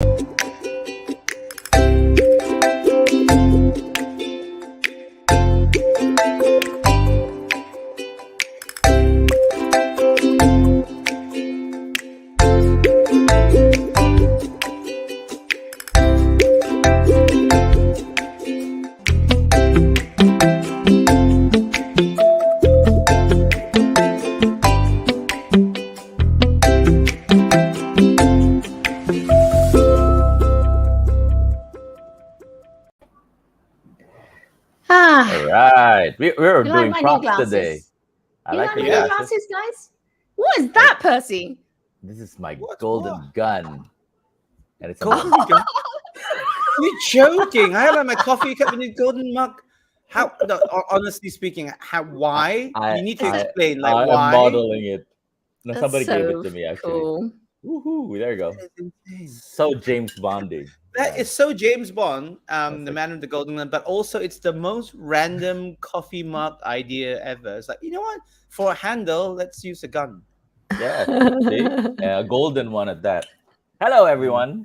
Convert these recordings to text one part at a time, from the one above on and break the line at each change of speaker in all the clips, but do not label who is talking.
All right. We're
You
doing
like my new
props today.
glasses?
I
You
like
like
your
my new
glasses.
glasses, guys? What is that, Percy?
This is my
What?
golden gun. And it's a
Golden
mug.
gun? You're joking. I have like my coffee cup in a golden mug. How? No, honestly speaking, why? You need to explain. Like
I'm
why?
modeling it. No,
That's
somebody gave it
so
to me actually.
cool.
Woohoo! There you go.
That is insane.
So James Bonding.
That is so James Bond,
That's
the
like-
man with the golden gun, but also it's the most random coffee mug idea ever. It's like, you know what? For a handle, let's use a gun.
Yeah. See? A golden one at that. Hello, everyone.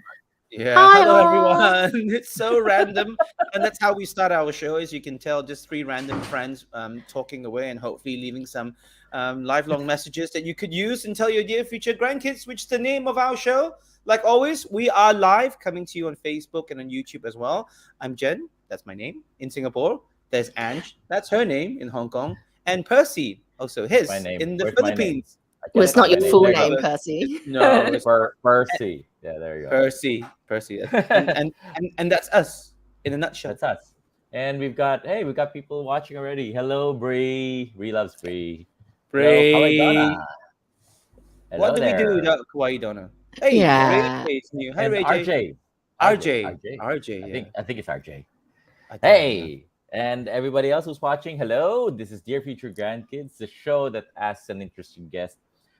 Yeah.
Hi,
Hello,
all.
everyone. It's so random, and that's how we start our show. As you can tell, just three random friends talking away, and hopefully leaving some lifelong messages that you could use and tell your dear future grandkids, which is the name of our show. Like always, we are live, coming to you on Facebook and on YouTube as well. I'm Jen, that's my name, in Singapore. There's Ange, that's her name, in Hong Kong. And Percy, also his,
My name.
in the
Where's my name?
Philippines.
Well, it's not your
There
full
you go.
name, Percy.
No, it's
Percy. Yeah, there you go.
Percy. And that's us, in a nutshell.
That's us. And we've got people watching already. Hello, Bree. Bree loves Bree. Hello,
Bree.
Kawaii Donna. Hello
What do we do
there.
without Kawaii Donna? Hey,
Yeah.
Ray J is new. Hi,
And
Ray J.
RJ.
RJ.
I think it's RJ.
I think,
Hey, and everybody else who's watching, hello. This is Dear Future Grandkids, the show that asks an interesting guest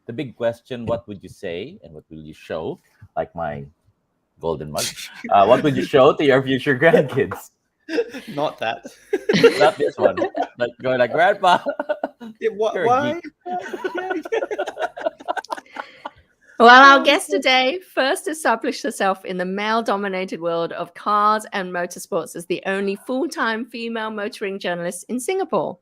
the big question: what would you say, and what will you show? Like my golden mug. What would you show to your future grandkids?
Not that.
Not this one. Like going like, Grandpa.
Yeah,
You're a
why?
Well, our guest today first established herself in the male-dominated world of cars and motorsports as the only full-time female motoring journalist in Singapore.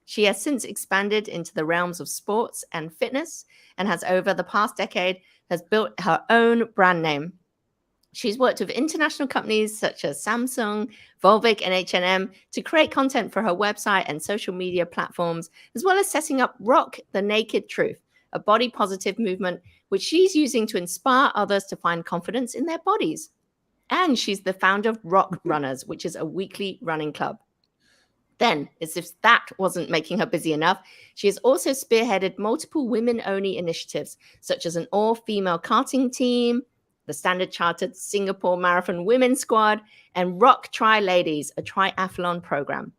She has since expanded into the realms of sports and fitness and has over the past decade has built her own brand name. She's worked with international companies such as Samsung, Volvic, and H&M to create content for her website and social media platforms, as well as setting up Rock the Naked Truth, a body positive movement which she's using to inspire others to find confidence in their bodies. And she's the founder of Rock Runners, which is a weekly running club. Then, as if that wasn't making her busy enough, she has also spearheaded multiple women-only initiatives, such as an all-female karting team, the Standard Chartered Singapore Marathon Women's Squad, and Rock Tri Ladies, a triathlon program.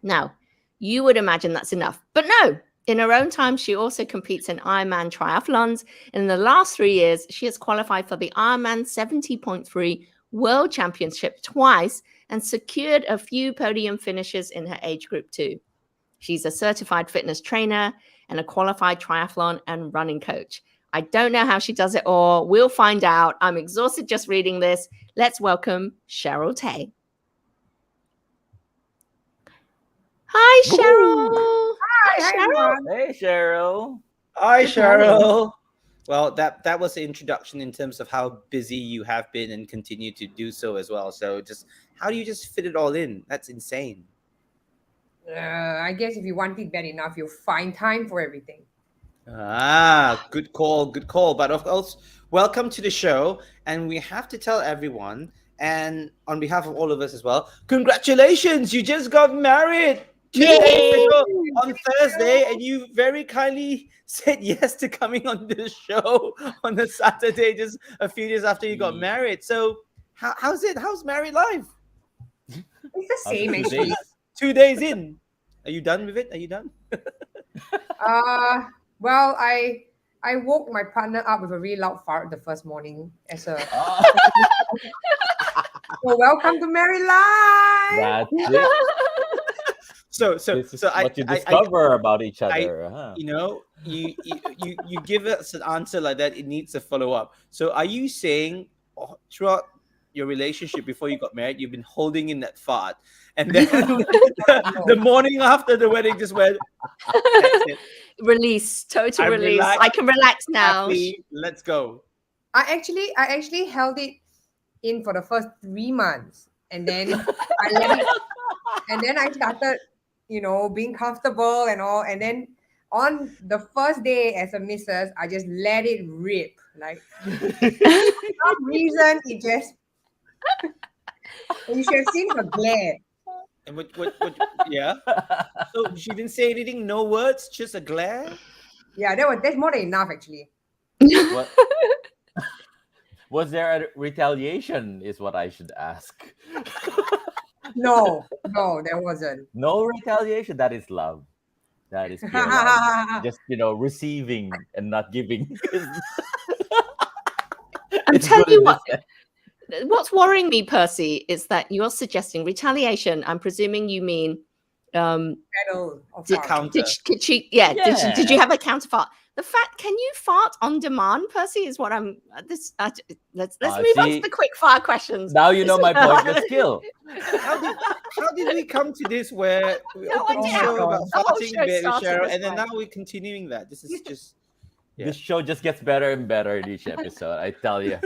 Now, you would imagine that's enough, but no. In her own time, she also competes in Ironman triathlons, and in the last 3 years, she has qualified for the Ironman 70.3 World Championship twice and secured a few podium finishes in her age group too. She's a certified fitness trainer and a qualified triathlon and running coach. I don't know how she does it all. We'll find out. I'm exhausted just reading this. Let's welcome Cheryl Tay. Hi, Cheryl.
Hi,
Cheryl.
everyone.
Hey, Cheryl.
Hi,
Good morning.
Cheryl. Well, that was the introduction in terms of how busy you have been and continue to do so as well. So just how do you just fit it all in? That's insane.
I guess if you want it bad enough, you'll find time for everything.
Good call. But of course, welcome to the show. And we have to tell everyone, and on behalf of all of us as well, congratulations, you just got married 2 days ago on Thursday, and you very kindly said yes to coming on the show on a Saturday, just a few days after you got married. So how's it? How's married life?
It's the same,
How's it
actually.
2 days in. Are you done with it? Are you done?
Well, I woke my partner up with a really loud fart the first morning as a so welcome to married life.
That's it.
So
This is
I
what you discover about each
I-
other. huh?
you know, you give us an answer like that, it needs a follow up. So are you saying throughout your relationship before you got married, you've been holding in that fart, and then the morning after the wedding just went. That's it.
Release, total
I'm
release.
relaxed,
I can relax now.
Happy. Let's go.
I actually held it in for the first 3 months, and then I let it, and then I started, being comfortable and all, and then on the first day as a missus, I just let it rip. Like for some reason, it just. You should have seen her glare.
And what yeah. So she didn't say anything, no words, just a glare.
Yeah, that's more than enough actually.
What was there a retaliation? Is what I should ask.
No, there wasn't.
No retaliation. That is love. That is pure love. Just receiving and not giving.
I'm
It's
telling
good
you
in
what.
this-
What's worrying me, Percy, is that you're suggesting retaliation. I'm presuming you mean
Pedal of
Did-
fart.
Counter.
Did she? Yeah. Did you
Yeah.
have a counterpart? The fact, can you fart on demand, Percy? Is what I'm. Let's move on
see,
to the quick fire questions.
Now you know my pointless skill.
How did we come to this where we
No
opened the
idea.
show about
The whole
farting
show
a bit with
started
Cheryl,
this
and then
way.
now we're continuing that. This is just Yeah.
This show just gets better and better in each episode. I tell you.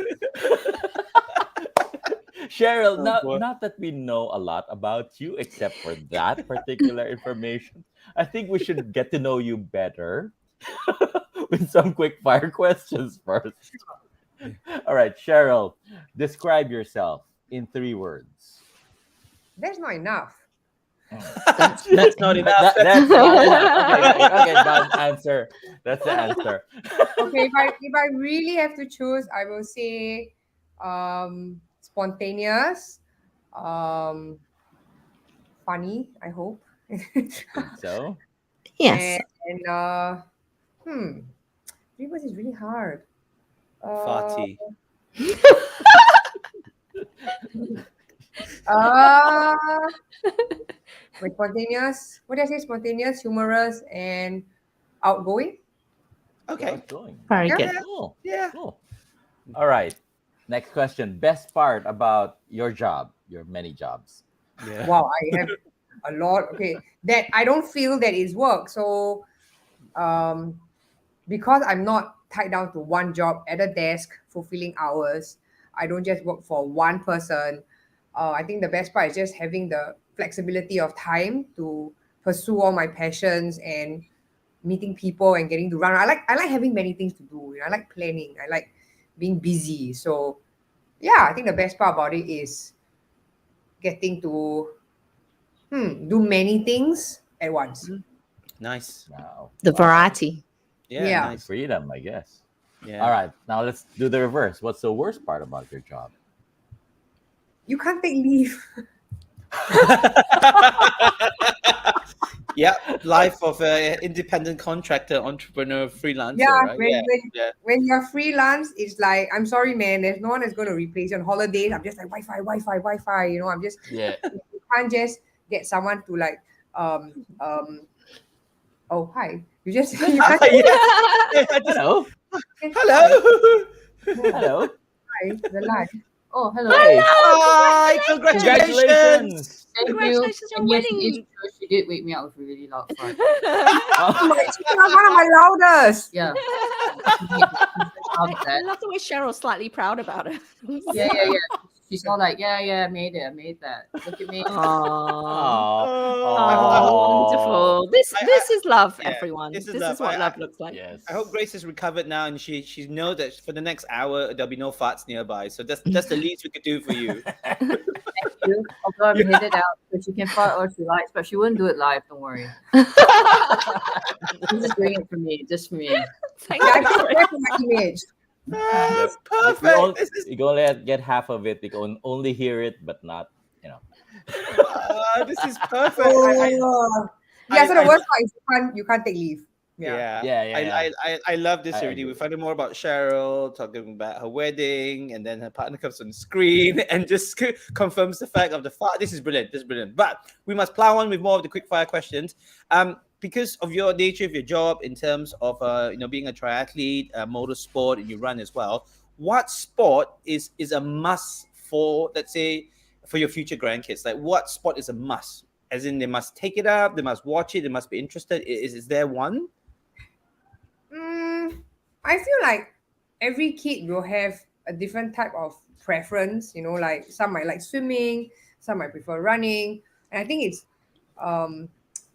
Cheryl,
boy.
not that we know a lot about you except for that particular information. I think we should get to know you better with some quick fire questions first. All right, Cheryl, describe yourself in 3 words.
That's not enough.
That's not enough.
That's not enough. Okay, that answer. That's the answer.
Okay, if I really have to choose, I will say spontaneous, funny, I hope.
So,
Yes.
And 3 words is really hard.
Farty.
Wait, spontaneous. What did I say? Spontaneous, humorous, and outgoing.
Okay.
how's it going?
Very
Yeah.
good.
Cool.
Yeah.
Cool. All right. Next question. Best part about your job, your many jobs.
Yeah.
Wow, I have a lot. Okay, that I don't feel that is work. So, because I'm not tied down to one job at a desk, fulfilling hours, I don't just work for one person. I think the best part is just having the flexibility of time to pursue all my passions and meeting people and getting to run. I like having many things to do. I like planning. I like being busy. So, yeah, I think the best part about it is getting to do many things at once.
Nice.
Wow.
The variety.
Yeah.
Yeah.
Nice.
Freedom, I guess.
Yeah.
All right. Now let's do the reverse. What's the worst part about your job?
You can't take leave.
Yeah. Life of an independent contractor, entrepreneur, freelancer.
Yeah,
Right?
when, when you're freelance, it's like, I'm sorry, man, there's no one that's going to replace you on holidays. I'm just like Wi-Fi. You know, I'm just,
Yeah.
you can't just get someone to like, oh, hi. You just, you can't
Hello.
Hello.
Hello.
hi, the live.
Oh, hello.
Hey.
Hi. Congratulations.
Congratulations.
Thank
Congratulations
you.
on
And yes,
winning.
it is true. She did wake me up with a really loud fart.
Oh my, she's not one of my loudest.
Yeah.
I love the way Cheryl's slightly proud about it.
Yeah. She's all like, yeah, I made it. I made that. Look at me.
Aww.
Oh,
Wonderful. This is love,
yeah,
everyone.
this
This
is
is,
love.
what love looks like.
Yes.
I hope Grace is recovered now, and she knows that for the next hour there'll be no farts nearby. So that's the least we could do for you.
You. Although I've hid it out, so she can fart all she likes, but she wouldn't do it live. Don't worry. She's just doing it for me, just for me.
Thank
Yeah, I
you.
feel bad for my image.
That's
You
perfect.
only,
This is
you can only get half of it. You can only hear it, but not,
this is perfect.
Yeah, so the
I-
worst part is you can't take leave.
Yeah.
Yeah.
I love this
I
already.
agree.
We find out more about Cheryl, talking about her wedding, and then her partner comes on the screen and just confirms the fact of the fart. This is brilliant. But we must plow on with more of the quick fire questions. Because of your nature of your job in terms of being a triathlete, motorsport, and you run as well. what sport is a must for, let's say, for your future grandkids? Like, what sport is a must? As in, they must take it up, they must watch it, they must be interested. Is there one?
I feel like every kid will have a different type of preference. Like some might like swimming, some might prefer running, and I think um,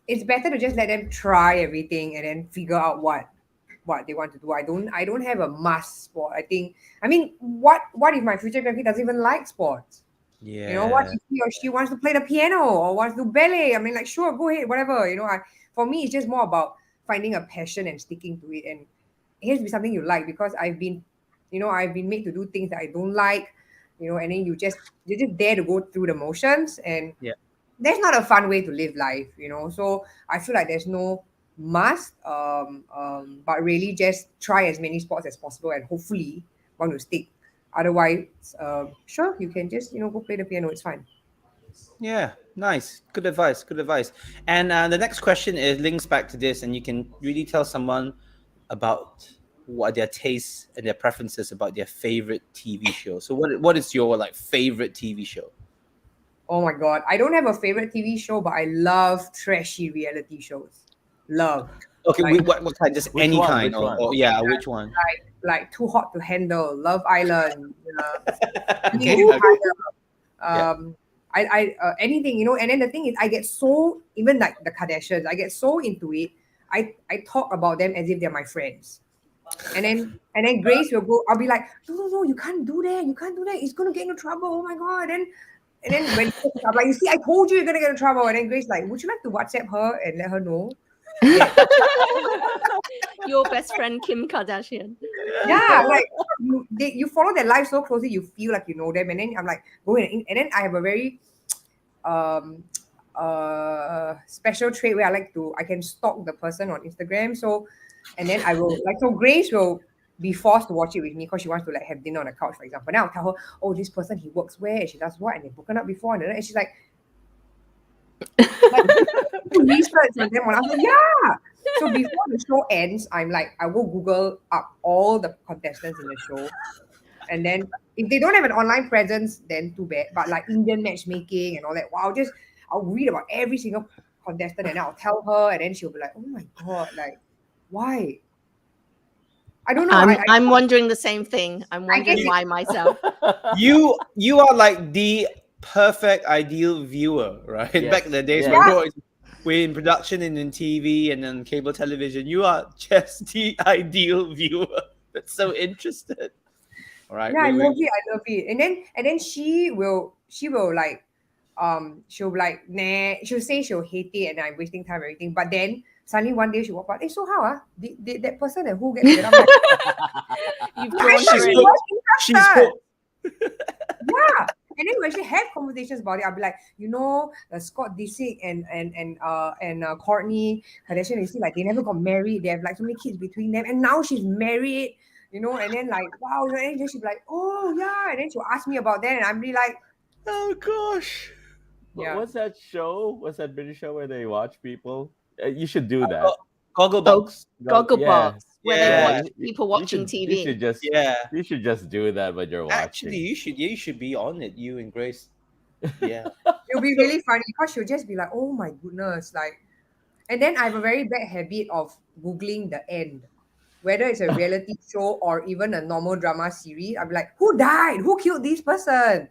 it's better to just let them try everything and then figure out what they want to do. I don't have a must sport. I mean, what if my future grandkid doesn't even like sports? What
Yeah.
if he or she wants to play the piano or wants to do ballet? I mean, like, sure, go ahead, whatever. For me, it's just more about finding a passion and sticking to it. And it has to be something you like, because I've been made to do things that I don't like, and then you're just there to go through the motions, and
Yeah.
that's not a fun way to live life. So I feel like there's no must, but really just try as many sports as possible, and hopefully want to stick. Otherwise, sure, you can just go play the piano. It's fine.
Yeah, nice. Good advice. Good advice. And the next question is links back to this, and you can really tell someone about what their tastes and their preferences about their favorite TV show. So, what is your like favorite TV show?
Oh my god, I don't have a favorite TV show, but I love trashy reality shows. Love.
Okay,
Like
what kind? Just
Which
any
one?
kind,
Which one?
or yeah, which one?
like Too Hot to Handle, Love Island,
Okay.
Empire,
Yeah.
anything, and then the thing is, I get so, even like the Kardashians, I get so into it. I talk about them as if they're my friends. And then Grace will go, I'll be like, no, you can't do that. You can't do that. It's gonna get into trouble. Oh my god. And then when I'm like, you see, I told you you're gonna get into trouble. And then Grace like, would you like to WhatsApp her and let her know?
Your best friend Kim Kardashian.
Yeah, like you follow their life so closely, you feel like you know them. And then I'm like, go ahead. And then I have a very special trait where I can stalk the person on Instagram. So, and then I will so Grace will be forced to watch it with me because she wants to like have dinner on the couch, for example. Then I'll tell her, oh, this person, he works where, and she does what, and they've broken up before, and she's like research on them. And I was like, yeah. So before the show ends, I'm like, I will Google up all the contestants in the show. And then if they don't have an online presence, then too bad. But like Indian matchmaking and all that, wow, I'll read about every single contestant and I'll tell her, and then she'll be like, oh my god, like, why? I don't know.
I'm wondering the same thing. I'm wondering
get
why myself.
You are like the perfect ideal viewer, right?
Yes.
Back in the days
Yeah.
when we're in production and in TV and then cable television, you are just the ideal viewer. That's so interested. All right.
Yeah, I love it. And then she will like she'll be like, nah, she'll say she'll hate it and I'm wasting time and everything. But then suddenly one day she'll walk out, hey, so how did that person and who gets it? I'm like,
You've
"Yeah,
drawn
She's
her in.
hooked. She's hooked.
yeah. And then when she have conversations about it, I'll be like, Scott Disick and Kourtney Kardashian, you see, like they never got married. They have like so many kids between them, and now she's married. And then like, wow, and then she'll be like, oh yeah, and then she'll ask me about that, and I'm really like,
Oh gosh.
yeah.
What's that show? What's that British show where they watch people? You should do that.
Gogglebox.
Gogglebox, where
Yeah.
they watch people watching
You
TV.
should just you should just do that when you're watching.
Actually, you should be on it, you and Grace. Yeah.
It'll be really funny because she'll just be like, oh my goodness, like, and then I have a very bad habit of Googling the end, whether it's a reality show or even a normal drama series. I'll be like, who died? Who killed this person?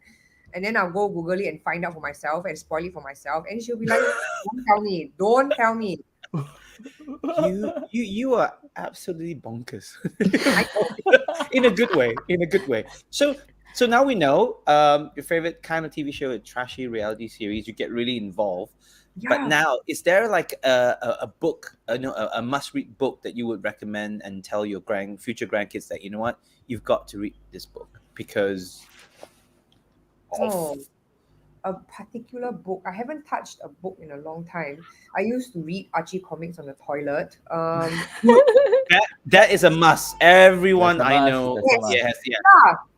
And then I'll go Google it and find out for myself and spoil it for myself. And she'll be like, don't tell me.
You are absolutely bonkers. In a good way. So now we know your favorite kind of TV show, a trashy reality series. You get really involved.
Yeah.
But now, is there like a book, a must-read book that you would recommend and tell your future grandkids that, you know what, you've got to read this book because
Oh, a particular book. I haven't touched a book in a long time. I used to read Archie comics on the toilet.
that is a must. Everyone
That's a
I
must,
know,
that's a must.
yes.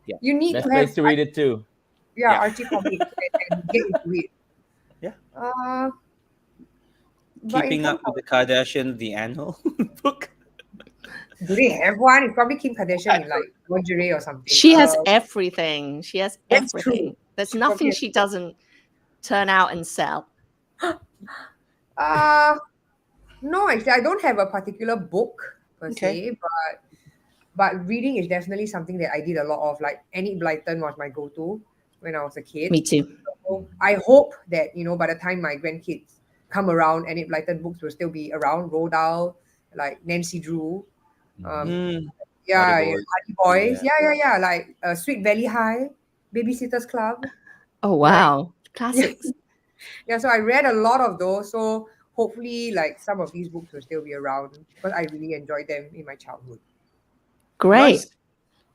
Yeah, you need
Best
to have
place to read it too.
Yeah.
Archie comics and get into it.
Yeah.
But in
Keeping
terms
Up with the Kardashians, the annual book.
Do they have one? It's probably Kim Kardashian in like lingerie or something.
She has everything. She has
That's true.
everything. There's
She
nothing
probably
she doesn't turn out and sell.
No, actually, I don't have a particular book per
Okay.
se, but reading is definitely something that I did a lot of. Like Enid Blyton was my go-to when I was a kid.
Me too.
So I hope that by the time my grandkids come around, Enid Blyton books will still be around. Roald Dahl, like Nancy Drew,
Mm.
yeah,
Hardy
yeah,
Boys.
Hardy Boys, yeah, like Sweet Valley High, Babysitter's Club.
Oh wow, classics.
Yeah, so I read a lot of those. So hopefully, like some of these books will still be around because I really enjoyed them in my childhood.
Great.
Nice.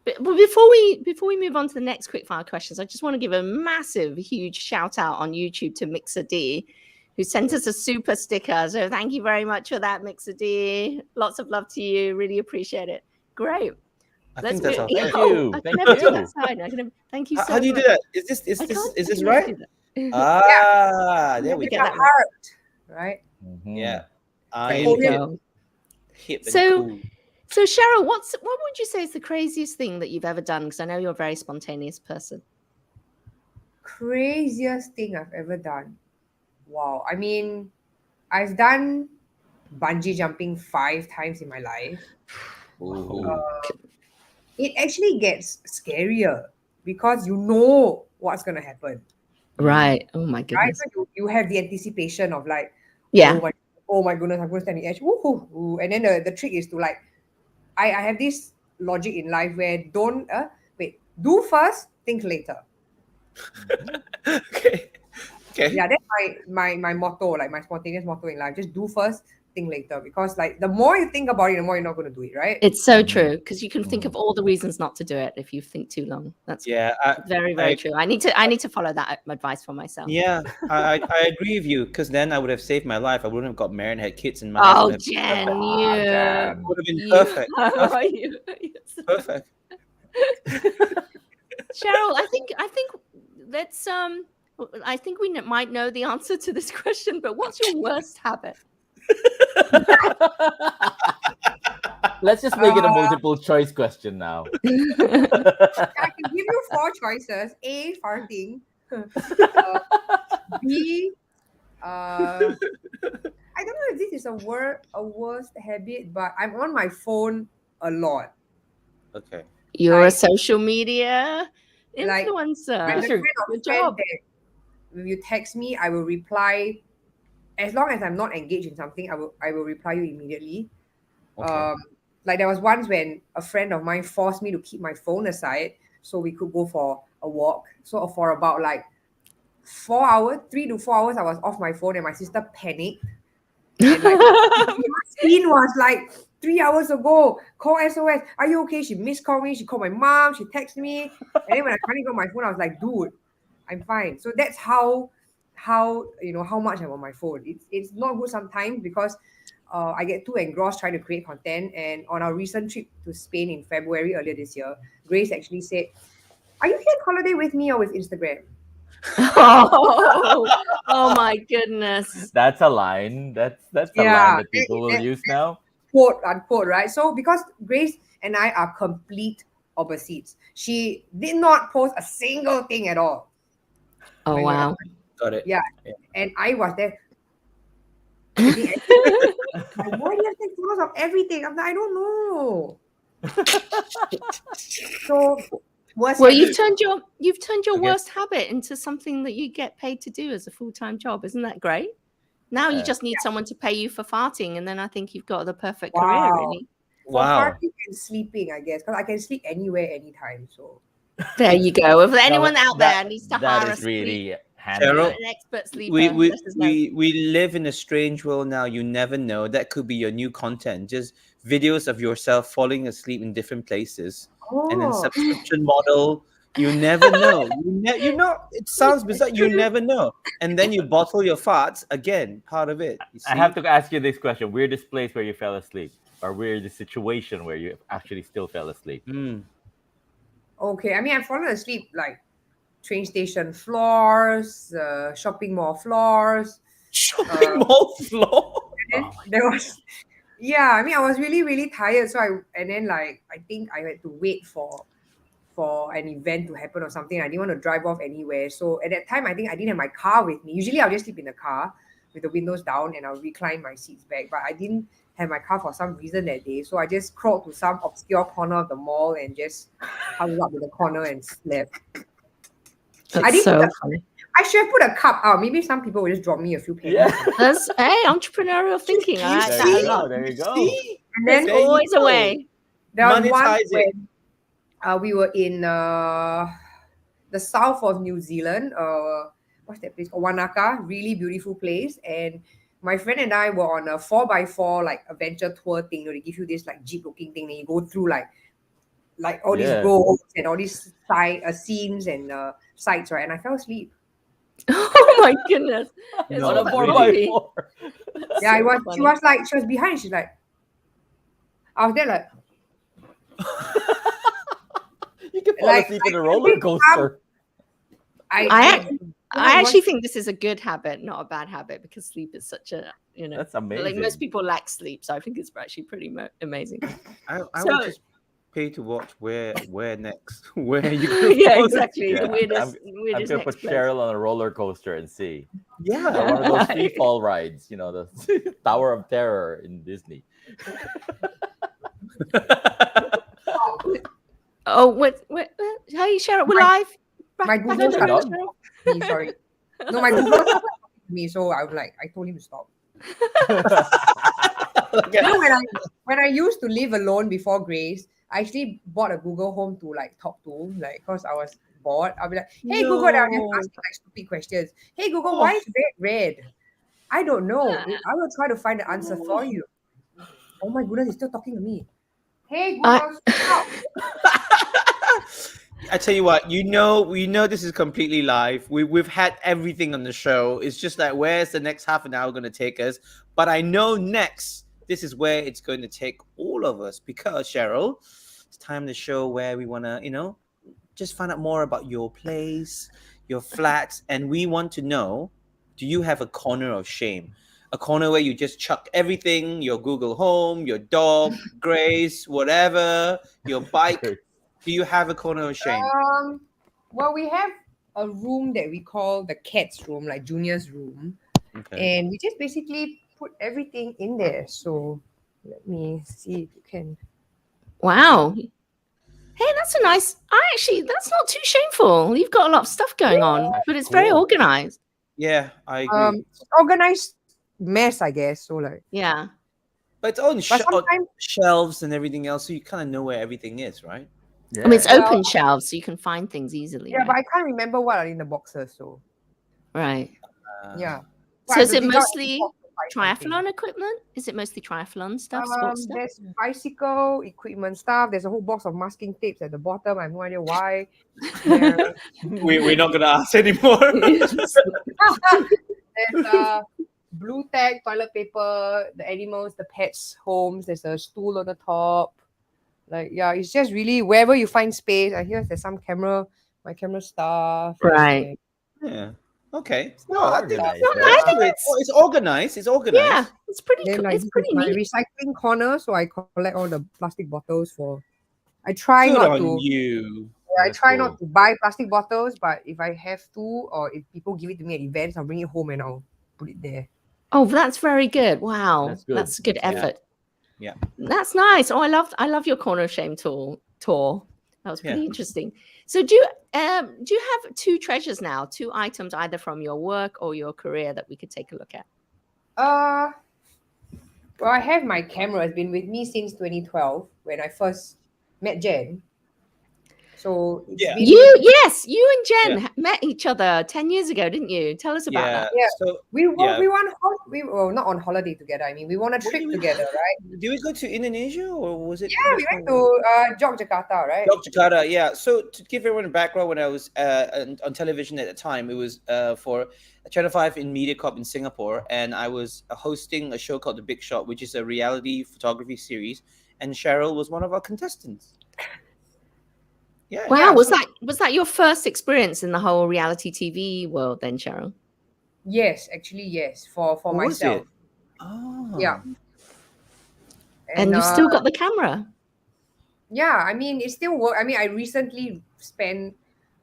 But before we move on to the next quickfire questions, I just want to give a massive, huge shout out on YouTube to Mixer D, who sent us a super sticker. So thank you very much for that, Mixer D. Lots of love to you. Really appreciate it. Great.
I think that's
move.
our
Thank
thing.
you.
I can
Thank
never do
you.
that side. Thank you so
How do you
much.
do that? Is this
I can't- I can never
right?
do that.
There we
With
get
go.
a
that right.
heart, right?
Mhm.
Yeah.
There
I
you
am hip,
go.
hip and
So-
cool.
So Cheryl, what would you say is the craziest thing that you've ever done? Because I know you're a very spontaneous person.
Craziest thing I've ever done. Wow. I mean, I've done bungee jumping 5 times in my life.
Ooh.
It actually gets scarier because you know what's going to happen.
Right. Oh my
Right?
goodness.
So you have the anticipation of like,
Yeah.
oh my goodness, I'm going to stand on the edge. Woo-hoo. And then the trick is to like, I have this logic in life where do first, think later.
Okay.
Yeah, that's my motto, like my spontaneous motto in life. Just do first, think later. Because like the more you think about it, the more you're not going to do it, right?
It's so true because you can think of all the reasons not to do it if you think too long. That's
Yeah.
very, very true. I need to follow that advice for myself.
Yeah, I agree with you because then I would have saved my life. I wouldn't have got married and had kids, and my life
Oh,
would have been
Jen,
perfect.
Jen.
Would have been perfect. Perfect.
Cheryl, I think let's I think we might know the answer to this question, but what's your worst habit?
Let's just make it a multiple choice question now.
I can give you 4 choices. A, farting. B, I don't know if this is a worst habit, but I'm on my phone a lot.
Okay.
You're a
Like-
social media
like,
influencer.
I'm the
Sure.
kind of
Good
friend
job.
that when you text me, I will reply. As long as I'm not engaged in something, I will reply you immediately.
Okay.
Like there was once when a friend of mine forced me to keep my phone aside so we could go for a walk. So for about like 4 hours, 3 to 4 hours, I was off my phone and my sister panicked. And like my scene was like 3 hours ago. Call SOS. Are you okay? She missed called me. She called my mom. She texted me. And then when I finally got my phone, I was like, dude, I'm fine. So that's how much I'm on my phone. It's not good sometimes because I get too engrossed trying to create content. And on our recent trip to Spain in February earlier this year, Grace actually said, "Are you here on holiday with me or with Instagram?"
Oh my goodness.
That's a line. That's a
Yeah,
line that people will
that-
use now.
Quote unquote, right? So because Grace and I are complete opposites, she did not post a single thing at all.
Oh
When
wow.
Got it.
Yeah. And I was there. Why do you have to take photos of everything? I'm like, I don't know. So worst
Well,
habit.
you've turned your
Okay.
worst habit into something that you get paid to do as a full-time job. Isn't that great? Now you
Yeah.
just need someone to pay you for farting, and then I think you've got the perfect
Wow.
career, really.
For
Wow.
farting and sleeping, I guess, because I can sleep anywhere, anytime. So
There you go. If anyone out there
That-
needs to
that
hire
is
a sleep,
really handy.
Cheryl,
an expert sleeper,
we
let us know.
we live in a strange world now. You never know. That could be your new content. Just videos of yourself falling asleep in different places, and then subscription model. You never know. You know, it sounds bizarre. You never know. And then you bottle your farts again. Part of it. You see?
I have to ask you this question: weirdest place where you fell asleep, or weirdest situation where you actually still fell asleep?
okay, I mean, I've fallen asleep like train station floors, shopping mall floors.
Shopping mall floor.
And then there was Yeah, I mean, I was really, really tired. And then like, I think I had to wait for an event to happen or something. I didn't want to drive off anywhere. So at that time, I think I didn't have my car with me. Usually I'll just sleep in the car with the windows down and I'll recline my seats back. But I didn't have my car for some reason that day. So I just crawled to some obscure corner of the mall and just huddled up in the corner and slept.
That's
I didn't
so
put
funny.
I should have put a cup out. Maybe some people will just drop me a few pennies.
Yeah.
That's entrepreneurial thinking. I like
There
that
you
a
go.
lot.
There you go.
See?
And
There's
then
There you
always a
go.
way.
there was one
Monetize it.
when we were in the south of New Zealand. What's that place called? Wanaka. Really beautiful place. And my friend and I were on a 4x4 like adventure tour thing. They give you this like jeep looking thing, and you go through like all these
Yeah.
roads and all these scenes and sights, right? And I fell asleep.
Oh my goodness. It's
No,
On a
all that
4x4.
movie.
Yeah,
So
it was.
funny.
She was behind. She's like, I was there like.
You can fall
Like,
asleep in
I
a roller
think
coaster.
I actually think this is a good habit, not a bad habit, because sleep is such a,
That's
like
amazing.
most people lack sleep. So I think it's actually pretty amazing.
I
So-
would just pay to watch where next. Where are you going?
Yeah, exactly.
Yeah,
The weirdest,
I'm
weirdest
gonna put
next place.
Cheryl on a roller coaster and see.
Yeah.
One of those free fall rides, the Tower of Terror in Disney.
Oh, what? Hey, Cheryl, we're live.
My
Back
Google
on the
shut
road,
down.
Cheryl.
Me, sorry. No, my Google was talking to me, so I was like, I told him to stop. When I used to live alone before Grace, I actually bought a Google Home to like talk to, like, because I was bored. I'll be like, hey Google, and I'll just ask it, like stupid questions. Hey Google, why is red? I don't know. I will try to find the answer for you. Oh my goodness, he's still talking to me. Hey Google, stop.
I tell you what, we know this is completely live. We've had everything on the show. It's just like, where's the next half an hour going to take us? But I know next, this is where it's going to take all of us, because Cheryl, it's time to show where we want to, just find out more about your place, your flats, and we want to know, do you have a corner of shame? A corner where you just chuck everything, your Google Home, your dog, Grace, whatever, your bike. Do you have a corner of shame?
Well, we have a room that we call the cat's room, like Junior's room,
Okay.
and we just basically put everything in there. So let me see if you can.
Wow. Hey, that's a nice. That's not too shameful. You've got a lot of stuff going on, but it's very
Cool.
organized.
Yeah, I agree.
Organized mess, I guess. So like,
Yeah.
But it's on
but sometimes
shelves and everything else, so you kind of know where everything is, right?
Yeah.
I mean, it's
Well-
open shelves, so you can find things easily.
yeah,
right?
but I can't remember what are in the boxes. So
Right.
yeah.
So
But I
is
have to
it
dig out
mostly
every box to find something.
triathlon equipment? Is it mostly triathlon stuff, sports stuff?
There's bicycle equipment stuff. There's a whole box of masking tapes at the bottom. I have no idea why. There-
We're not gonna ask anymore.
There's blue tag, toilet paper, the animals, the pets' homes. There's a stool on the top. Like, yeah, it's just really wherever you find space. I hear there's some my camera stuff.
Right.
Yeah. Okay.
No,
No, I think
organized,
No,
right?
I think
it's organized. It's organized.
Yeah, it's pretty.
Then like
It's
this
pretty
is my
neat.
recycling corner, so I collect all the plastic bottles for. I try
Good
not
on
to.
you.
I
That's
try
cool.
not to buy plastic bottles, but if I have to, or if people give it to me at events, I'll bring it home and I'll put it there.
Oh, that's very good. Wow,
That's good.
that's good
That's good.
effort.
Yeah.
That's nice. Oh, I love your corner of shame tour. That was pretty
Yeah.
interesting. So do you have two treasures now? Two items either from your work or your career that we could take a look at?
Well, I have my camera. It's been with me since 2012 when I first met Jen. So it's
Yeah.
been
You and Jen met each other 10 years ago, didn't you? Tell us about
Yeah.
that.
Yeah.
So
we went
Yeah.
we were not on holiday together. I mean, we won a trip
did we-
together, right?
did we go to Indonesia or was it?
Yeah, we went to Yogyakarta, right?
Jakarta, yeah. So to give everyone a background, when I was on television at the time, it was for Channel 5 in MediaCorp in Singapore, and I was hosting a show called The Big Shot, which is a reality photography series, and Cheryl was one of our contestants. Yeah.
Wow,
Yeah,
was that your first experience in the whole reality TV world then, Cheryl?
Yes, actually, yes. For
What was
myself.
it? Oh.
Yeah.
And you've still got the camera.
Yeah, I mean, it still works. I mean, I recently spent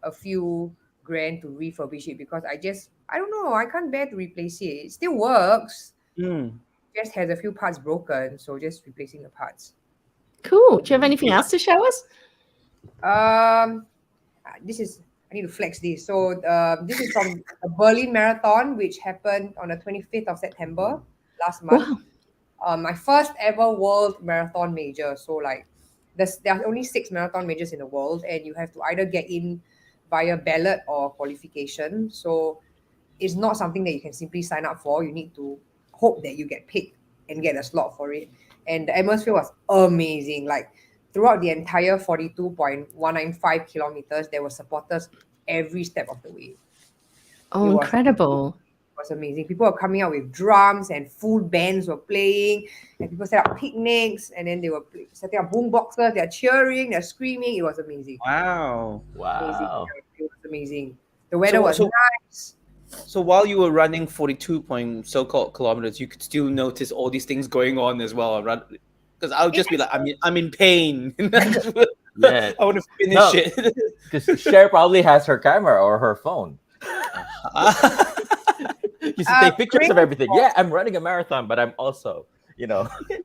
a few grand to refurbish it because I don't know, I can't bear to replace it. It still works, just has a few parts broken, so just replacing the parts.
Cool. Do you have anything else to show us?
This is, I need to flex this. So this is from a Berlin Marathon, which happened on the 25th of September last month.
Wow.
My first ever world marathon major. So like, there are only 6 marathon majors in the world, and you have to either get in via ballot or qualification. So it's not something that you can simply sign up for. You need to hope that you get picked and get a slot for it. And the atmosphere was amazing. Like throughout the entire 42.195 kilometers, there were supporters every step of the way.
Oh, incredible.
It was amazing. People were coming out with drums and full bands were playing, and people set up picnics, and then they were setting up boom boxes. They're cheering, they're screaming. It was amazing.
Wow.
Wow.
It was amazing. The weather was nice.
So while you were running 42 point so-called kilometers, you could still notice all these things going on as well, right? Because I'll just be like, I'm in pain.
Yeah.
I want to finish it.
Because Cher probably has her camera or her phone. You should take pictures of everything. Yeah, I'm running a marathon, but I'm also,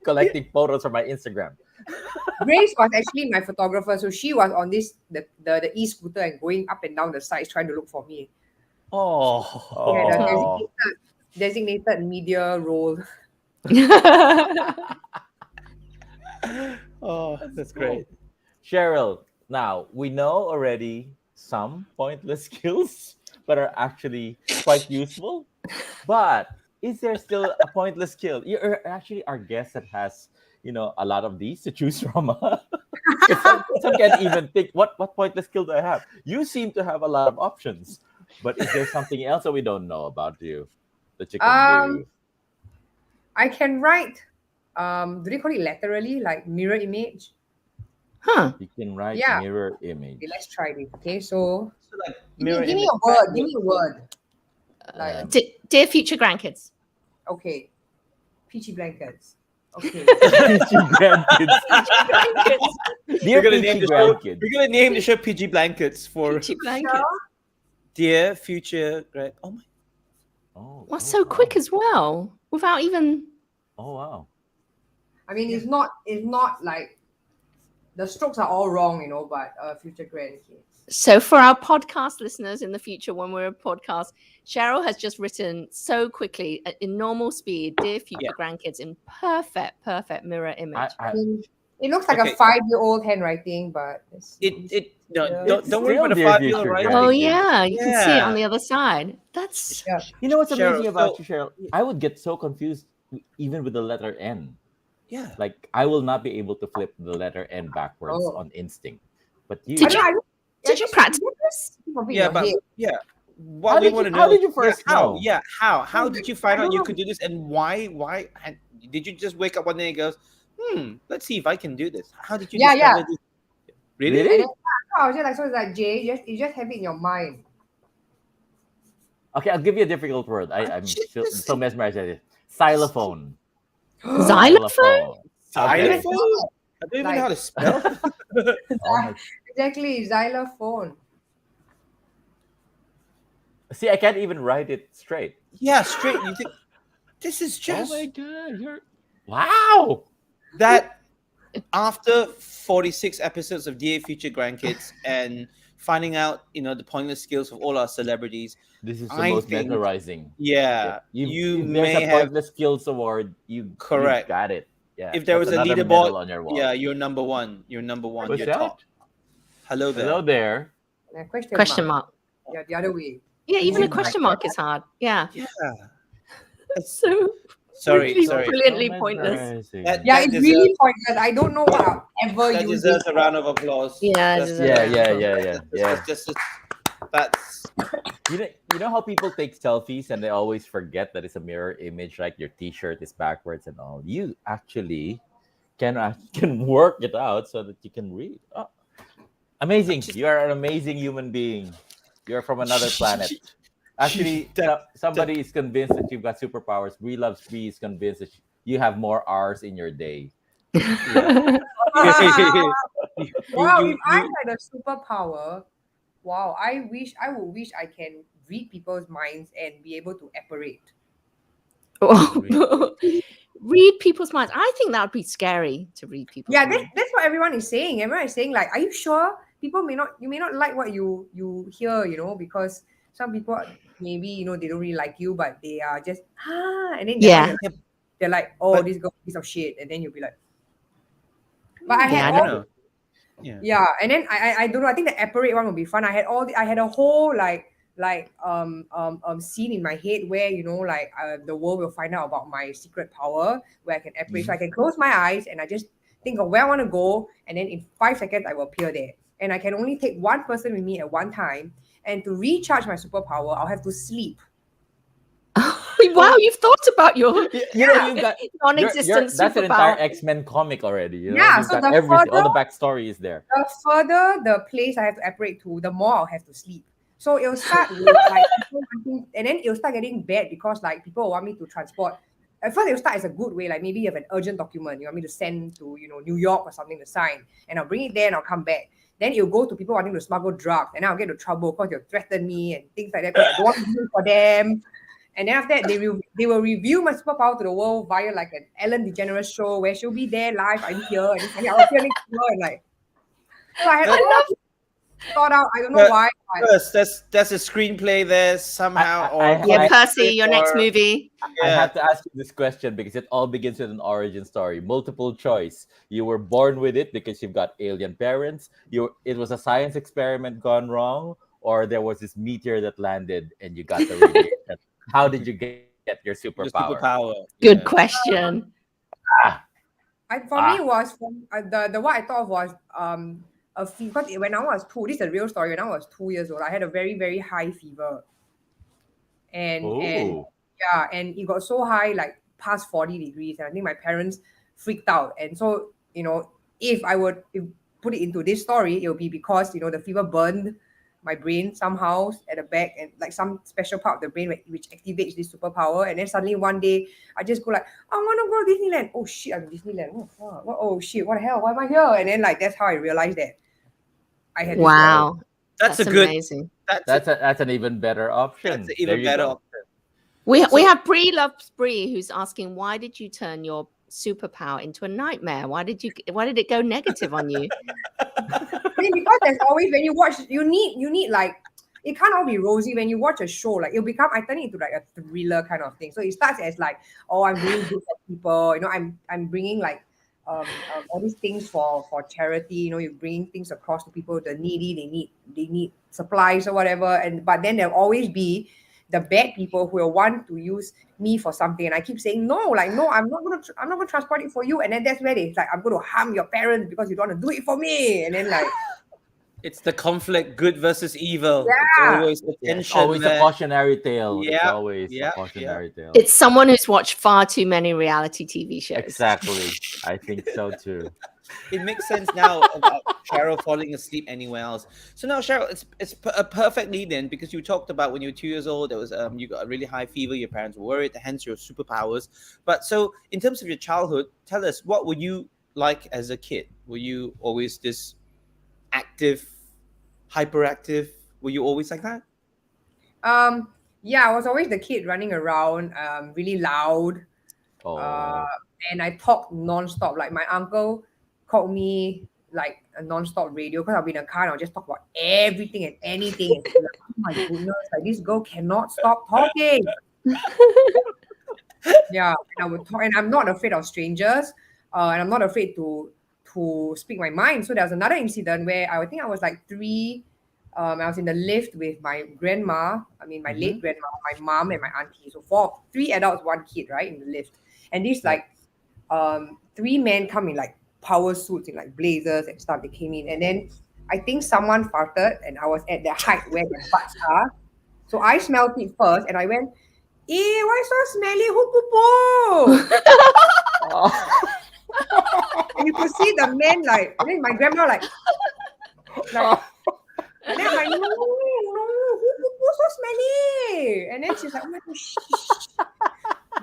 collecting photos for my Instagram.
Grace was actually my photographer, so she was on the e-scooter and going up and down the sides trying to look for me.
Oh.
She had a designated media role.
Oh, that's great.
Cheryl, now we know already some pointless skills but are actually quite useful. But is there still a pointless skill? You're actually our guest that has, a lot of these to choose from. some can't even think, what pointless skill do I have? You seem to have a lot of options. But is there something else that we don't know about you that you can do?
I can write, do they call it laterally, like mirror image?
Huh.
You can write mirror image.
Okay, let's try this. Okay, so
like
give me a word. Give me a word. Like,
Dear Future Grandkids.
okay. Peachy blankets. Okay.
Peachy grandkids. Dear Peachy grandkids.
We're gonna name the show PG Blankets for
Peachy Blankets.
Dear Future Grand. Oh my.
Oh, so quick as well, without even.
Oh wow.
I mean, it's not like the strokes are all wrong, but future grandkids.
So for our podcast listeners in the future, when we're a podcast, Cheryl has just written so quickly in normal speed, Dear Future Grandkids, in perfect mirror image.
I mean, it looks like a 5-year-old handwriting, but
don't worry about the 5-year-old, right?
Oh yeah, you can see it on the other side. That's
You know what's amazing about you, Cheryl? I would get so confused even with the letter N.
Yeah.
Like I will not be able to flip the letter N backwards on instinct. But you
did you practice this?
Yeah, but what
how
we
did
want to
you,
know?
how did you first
how?
know?
Yeah, how did you find out you could do this, and why? And did you just wake up one day and goes, let's see if I can do this? How did you? Discover this? Really?
I was just like, so it's like Jay, you just have it in your mind.
Okay, I'll give you a difficult word. I'm so mesmerized at it. Xylophone.
Xylophone?
Xylophone? I don't even know how to spell.
Exactly, xylophone.
See, I can't even write it straight.
Yeah, straight. You think this is just?
Oh my god! Wow.
That after 46 episodes of Dear Future Grandkids and finding out, the pointless skills of all our celebrities,
this is the most mesmerizing.
Yeah,
if there's a pointless skills award. You got it. Yeah.
If there was a leaderboard
on your wall.
Yeah, you're number one. You're number one.
What's
you're
that?
top. Hello there.
Hello there.
Question mark.
Yeah, the other way.
Yeah, even a question mark is hard. Yeah.
Yeah.
So
sorry.
Brilliantly pointless.
It's really pointless. I don't know what ever
that
you
deserves a round of applause.
Yeah.
That's
you know how people take selfies and they always forget that it's a mirror image, like your t-shirt is backwards and all. You actually can work it out so that you can read. Oh, amazing. You are an amazing human being. You're from another planet. Actually, somebody is convinced that you've got superpowers. Brie Loves Brie is convinced that you have more hours in your day. Yeah.
Wow,
you,
if I had a superpower, wow, I would wish I can read people's minds and be able to apparate.
Read people's minds. I think that would be scary to read people's
Yeah,
minds.
that's what everyone is saying. Everyone is saying like, are you sure? People you may not like what you hear, because some people maybe they don't really like you, but they are just and then
Yeah.
they're like, oh,
But-
this girl piece of shit, and then you'll be like, but I
Yeah,
had
I
I
all
don't know. Yeah.
yeah, and then I don't know. I think the apparate one would be fun. I had a whole scene in my head where like the world will find out about my secret power where I can apparate. So I can close my eyes and I just think of where I want to go, and then in 5 seconds I will appear there. And I can only take one person with me at one time. And to recharge my superpower, I'll have to sleep.
Wow, you've thought about your
You've got
non-existent
that's an entire
superpower.
X-Men comic already.
Yeah,
You've
so
got
the
everything. All the
further-
backstory is there.
The further the place I have to apparate to, the more I'll have to sleep. So it'll start with like people wanting, and then it'll start getting bad because like people want me to transport. At first, it'll start as a good way, like maybe you have an urgent document you want me to send to New York or something to sign, and I'll bring it there and I'll come back. Then it'll go to people wanting to smuggle drugs, and I'll get into trouble because they'll threaten me and things like that because I don't want to do it for them. And then after that, they will review my superpower to the world via like an Ellen DeGeneres show where she'll be there live. I'm here, and then I'll appear next to her and like. So I had all this thought out. I don't know
But-
why. But
First, there's a screenplay there somehow.
Yeah,
I-
Percy, your next
or-
movie.
I have to ask you this question because it all begins with an origin story. Multiple choice. You were born with it because you've got alien parents. It was a science experiment gone wrong, or there was this meteor that landed and you got the radiation. How did you get your
Your
superpower?
superpower.
Good
Yeah.
question.
for me, it was the what I thought of was a fever. When I was 2, this is a real story. When I was 2 years old, I had a very, very high fever, and
Oh,
yeah, and it got so high, like past 40 degrees, and I think my parents freaked out. And so if I would put it into this story, it would be because the fever burned my brain somehow at the back, and like some special part of the brain which activates this superpower. And then suddenly one day I just go like, I want to go to Disneyland. Oh shit, I'm in Disneyland. Oh fuck. Oh shit, what the hell? Why am I here? And then like that's how I realized that I had this
Wow.
That's a good.
amazing.
that's an even better option.
That's an even
There you
better
go.
option.
We have Bree Loves Bree who's asking, why did you turn your superpower into a nightmare? Why did it go negative on you?
I mean, because there's always when you watch, you need like it can't all be rosy. When you watch a show, like I turn it into like a thriller kind of thing. So it starts as like, oh, I'm doing good for people. I'm bringing like all these things for charity. You're bringing things across to people, the needy. They need supplies or whatever. But then there'll always be the bad people who will want to use me for something, and I keep saying no, I'm not gonna transport it for you, and then that's where it's like I'm gonna harm your parents because you don't want to do it for me, and then like
It's the conflict, good versus evil.
Yeah.
It's always the
Yeah,
tension.
it's always a
there.
cautionary tale. It's
Yeah,
always
yeah,
a cautionary tale.
It's someone who's watched far too many reality TV shows.
Exactly. I think so too.
It makes sense now about Cheryl falling asleep anywhere else. So now, Cheryl, it's a perfect lead in because you talked about when you were 2 years old, there was you got a really high fever, your parents were worried, hence your superpowers. But so in terms of your childhood, tell us, what were you like as a kid? Were you always this active, hyperactive? Were you always like that?
yeah, I was always the kid running around, really loud,
Oh,
and I talked non-stop. Like my uncle called me like a non-stop radio because I'll be in a car and I'll just talk about everything and anything. And like, oh my goodness, like this girl cannot stop talking. Yeah, and I would talk, and I'm not afraid of strangers, and I'm not afraid to speak my mind. So there was another incident where I think I was like 3. I was in the lift with my grandma. I mean, my late grandma, my mom, and my auntie. So 3 adults, 1 kid, right, in the lift. And these like 3 men come in like power suits in like blazers and stuff. They came in, and then I think someone farted, and I was at the height where the butts are. So I smelled it first, and I went, why so smelly? Who poo poo? And you could see the men like, and then my grandma like, and then I'm like, no, who poo poo so smelly? And then she's like, oh my gosh, shh.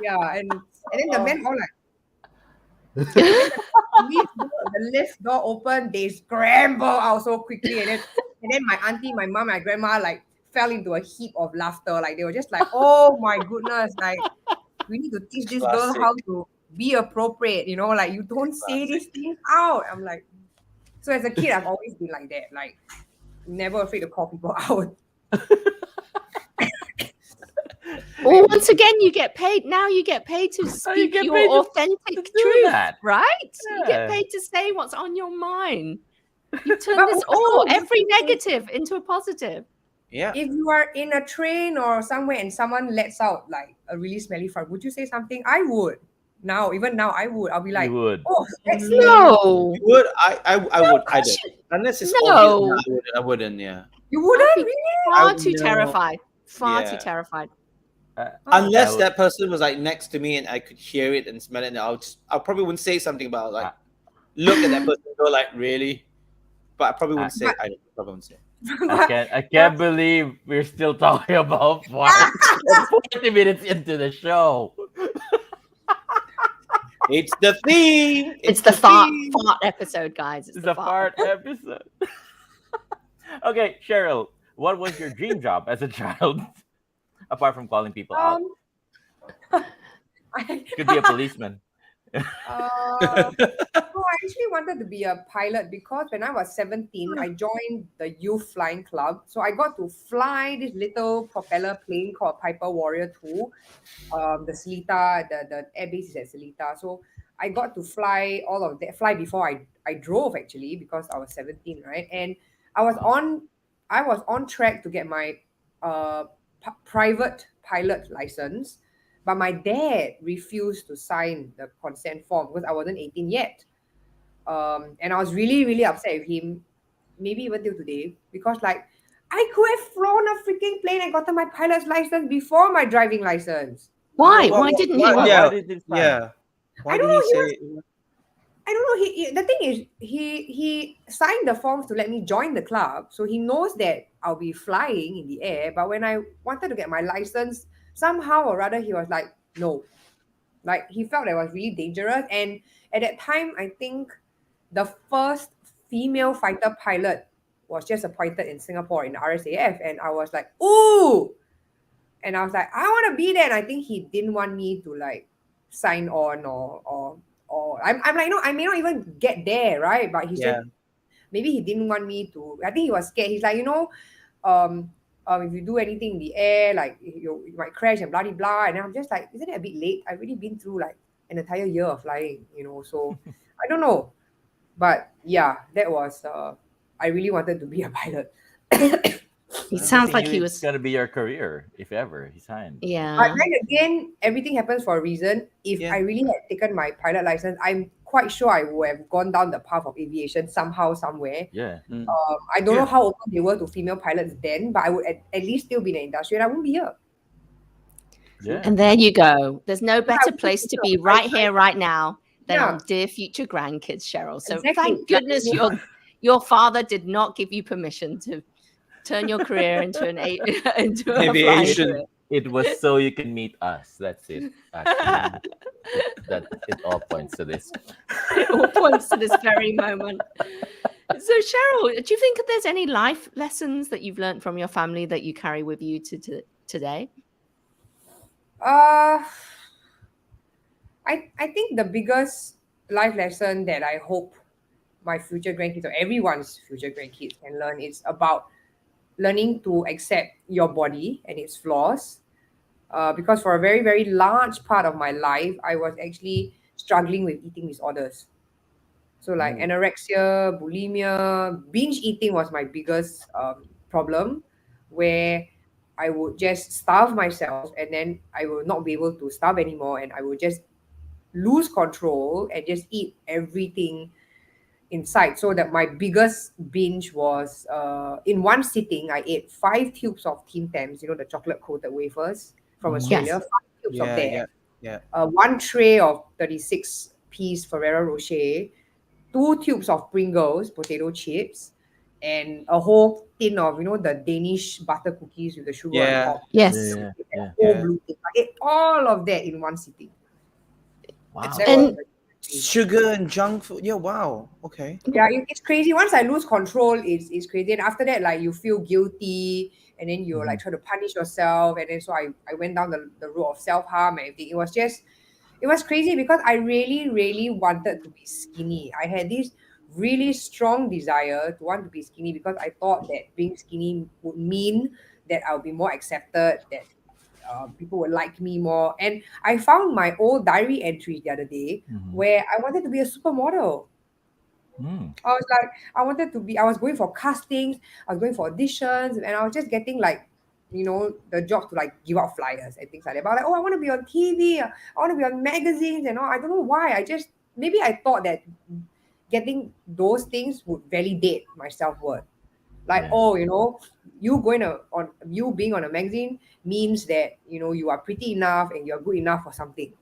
Yeah, and then the men all like, the lift door open, they scramble out so quickly, and then my auntie, my mom, my grandma like fell into a heap of laughter. Like they were just like, "Oh my goodness!" Like we need to teach this girl
Classic.
how to be appropriate. Like you don't say these things out. I'm like, so as a kid, I've always been like that. Like never afraid to call people out.
Well, once again, you get paid. Now you get paid to speak
get
your
paid to
authentic
do
truth,
that.
right? You get
Yeah.
paid to say what's on your mind. You turn
But
this
also,
every negative into a positive.
Yeah.
if you are in a train or somewhere and someone lets out like a really smelly fart, would you say something? I would. Even now, I would. I'll be like,
You would.
"Oh, that's
No,
You would. I would. I
course
don't. Unless it's
No.
obvious. No, I wouldn't. Yeah.
you wouldn't
I'd be
really."
far
I
too
know.
terrified. Far too
Yeah.
terrified.
Unless
I
that person was like next to me and I could hear it and smell it, and I probably wouldn't say something about it, like look at that person and go like really, but I probably wouldn't say. I probably wouldn't say.
I can't believe we're still talking about fart 40 minutes into the show.
It's the theme.
It's the fart
theme.
episode, guys.
It's a fart episode. Okay, Cheryl, what was your dream job as a child? Apart from calling people out. Could be a policeman.
No, I actually wanted to be a pilot because when I was 17, I joined the youth flying club. So I got to fly this little propeller plane called Piper Warrior 2. The Seletar, the airbase is at Seletar. So I got to fly all of that, fly before I drove actually, because I was 17, right? And I was on track to get my private pilot license. But my dad refused to sign the consent form because I wasn't 18 yet. And I was really, really upset with him, maybe even till today, because like I could have flown a freaking plane and gotten my pilot's license before my driving license.
Why? Why didn't he?
Why did he sign?
Yeah. Why
I
did
don't
he
know,
say?
I don't know. The thing is, he signed the forms to let me join the club, so he knows that I'll be flying in the air. But when I wanted to get my license, somehow or rather, he was like, no. Like he felt that it was really dangerous. And at that time, I think the first female fighter pilot was just appointed in Singapore in the RSAF, and I was like, ooh. And I was like, I want to be there. And I think he didn't want me to like sign on or I'm like, no, I may not even get there, right? But he said maybe he didn't want me to. I think he was scared. He's like, if you do anything in the air, like you might crash and blah blah blah. And I'm just like, isn't it a bit late? I've already been through like an entire year of flying, so I don't know. But yeah, that was I really wanted to be a pilot.
He sounds like he
It's
was.
gonna be your career if ever he signed.
But
Yeah.
then again, everything happens for a reason. If I really had taken my pilot license, I'm quite sure I would have gone down the path of aviation somehow, somewhere.
Yeah.
I don't know how open they were to female pilots then, but I would at least still be in the industry and I wouldn't be here.
Yeah.
And there you go. There's no better place to be right here, right now than
Yeah.
on Dear Future Grandkids, Cheryl. So
Exactly.
thank goodness your father did not give you permission to turn your career into into a
Aviation.
flying career.
It was so you can meet us. That's it. Actually. It all points to this.
It all points to this very moment. So Cheryl, do you think there's any life lessons that you've learned from your family that you carry with you to today?
I think the biggest life lesson that I hope my future grandkids or everyone's future grandkids can learn is about learning to accept your body and its flaws. Because for a very, very large part of my life, I was actually struggling with eating disorders. So like anorexia, bulimia, binge eating was my biggest problem, where I would just starve myself and then I will not be able to starve anymore and I would just lose control and just eat everything in sight. So that my biggest binge was in one sitting, I ate 5 tubes of Tim Tams, the chocolate coated wafers from Australia, 5 tubes of that. 1 tray of 36-piece Ferrero Rocher, 2 tubes of Pringles potato chips, and a whole tin of the Danish butter cookies with the sugar on top.
Yes.
Yeah.
Whole blue thing. I ate all of that in one sitting.
Wow.
That
And
was
Sugar and junk food. Yeah, wow. Okay.
Yeah, it's crazy. Once I lose control, it's crazy. And after that, like you feel guilty, and then you like try to punish yourself. And then so I went down the road of self harm and everything. It was crazy because I really, really wanted to be skinny. I had this really strong desire to want to be skinny because I thought that being skinny would mean that I'll be more accepted, that people would like me more. And I found my old diary entries the other day
Mhm.
where I wanted to be a supermodel.
Mm.
I was like, I was going for castings, I was going for auditions, and I was just getting like, the job to like give out flyers and things like that. But like, oh, I want to be on TV, I want to be on magazines and all. I don't know why. Maybe I thought that getting those things would validate my self worth. Like,
Yeah.
oh, you being on a magazine means that, you are pretty enough and you're good enough for something.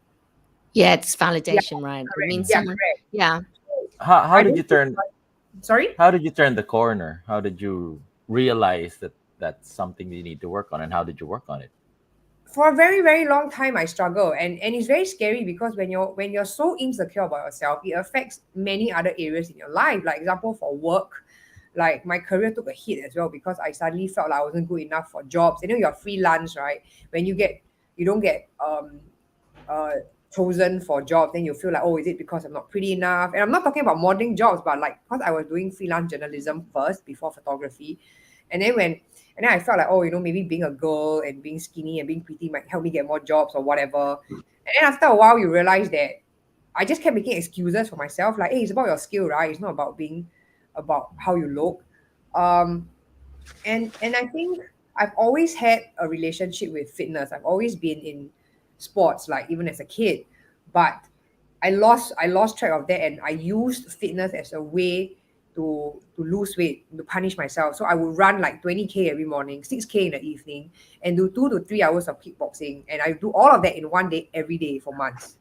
Yeah, it's
Yeah,
validation, right? It
correct.
means
Yeah,
someone,
correct.
yeah.
How
I
did you
don't think,
turn
sorry?
how did you turn the corner? How did you realize that that's something you need to work on, and how did you work on it?
For a very very long time I struggle, and it's very scary because when you're so insecure about yourself, it affects many other areas in your life. Like example, for work, like my career took a hit as well because I suddenly felt like I wasn't good enough for jobs. You're freelance, right? When you don't get uh chosen for jobs, then you feel like, oh, is it because I'm not pretty enough? And I'm not talking about modeling jobs, but like because I was doing freelance journalism first before photography. And then when and then I felt like, oh, maybe being a girl and being skinny and being pretty might help me get more jobs or whatever. And then after a while, you realize that I just kept making excuses for myself, like, hey, it's about your skill, right? It's not about how you look. Um, and I think I've always had a relationship with fitness. I've always been in sports, like even as a kid, but I lost track of that, and I used fitness as a way to lose weight, to punish myself. So I would run like 20K every morning, 6K in the evening, and do 2 to 3 hours of kickboxing, and I do all of that in one day every day for months.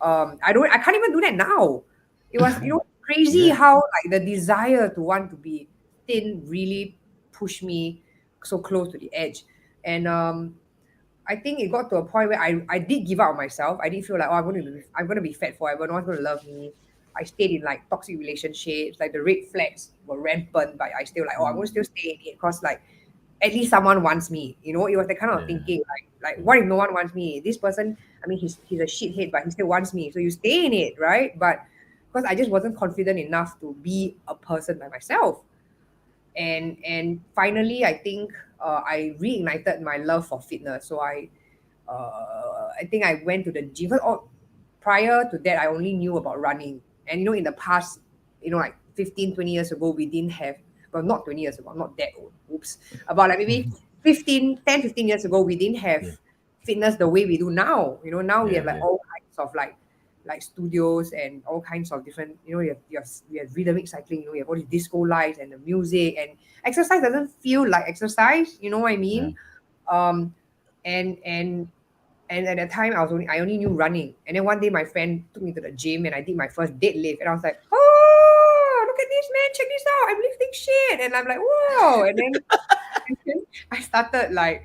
I can't even do that now. It was, crazy
Yeah.
how like the desire to want to be thin really pushed me so close to the edge. And I think it got to a point where I did give up on myself. I did feel like, oh, I'm gonna be fat forever. No one's gonna love me. I stayed in like toxic relationships. Like the red flags were rampant, but I still like, oh, I'm gonna still stay in it because like at least someone wants me. It was the kind of
Yeah.
thinking like what if no one wants me? This person, I mean, he's a shithead, but he still wants me. So you stay in it, right? But because I just wasn't confident enough to be a person by myself. And finally, I think I reignited my love for fitness. So I think I went to the gym. 'Cause prior to that, I only knew about running. And in the past, like 15, 20 years ago, we didn't have, well, not 20 years ago, I'm not that old. Oops. About like maybe 15 years ago, we didn't have
Yeah.
fitness the way we do now. Now we have
Yeah.
like
Yeah.
all kinds of like studios and all kinds of different, we have rhythmic cycling, we have all these disco lights and the music, and exercise doesn't feel like exercise, you know what I
Yeah.
mean? Um, and and and at that time, I only knew running. And then one day, my friend took me to the gym, and I did my first deadlift, and I was like, "Oh, look at this, man! Check this out! I'm lifting shit!" And I'm like, "Whoa!" And then I started like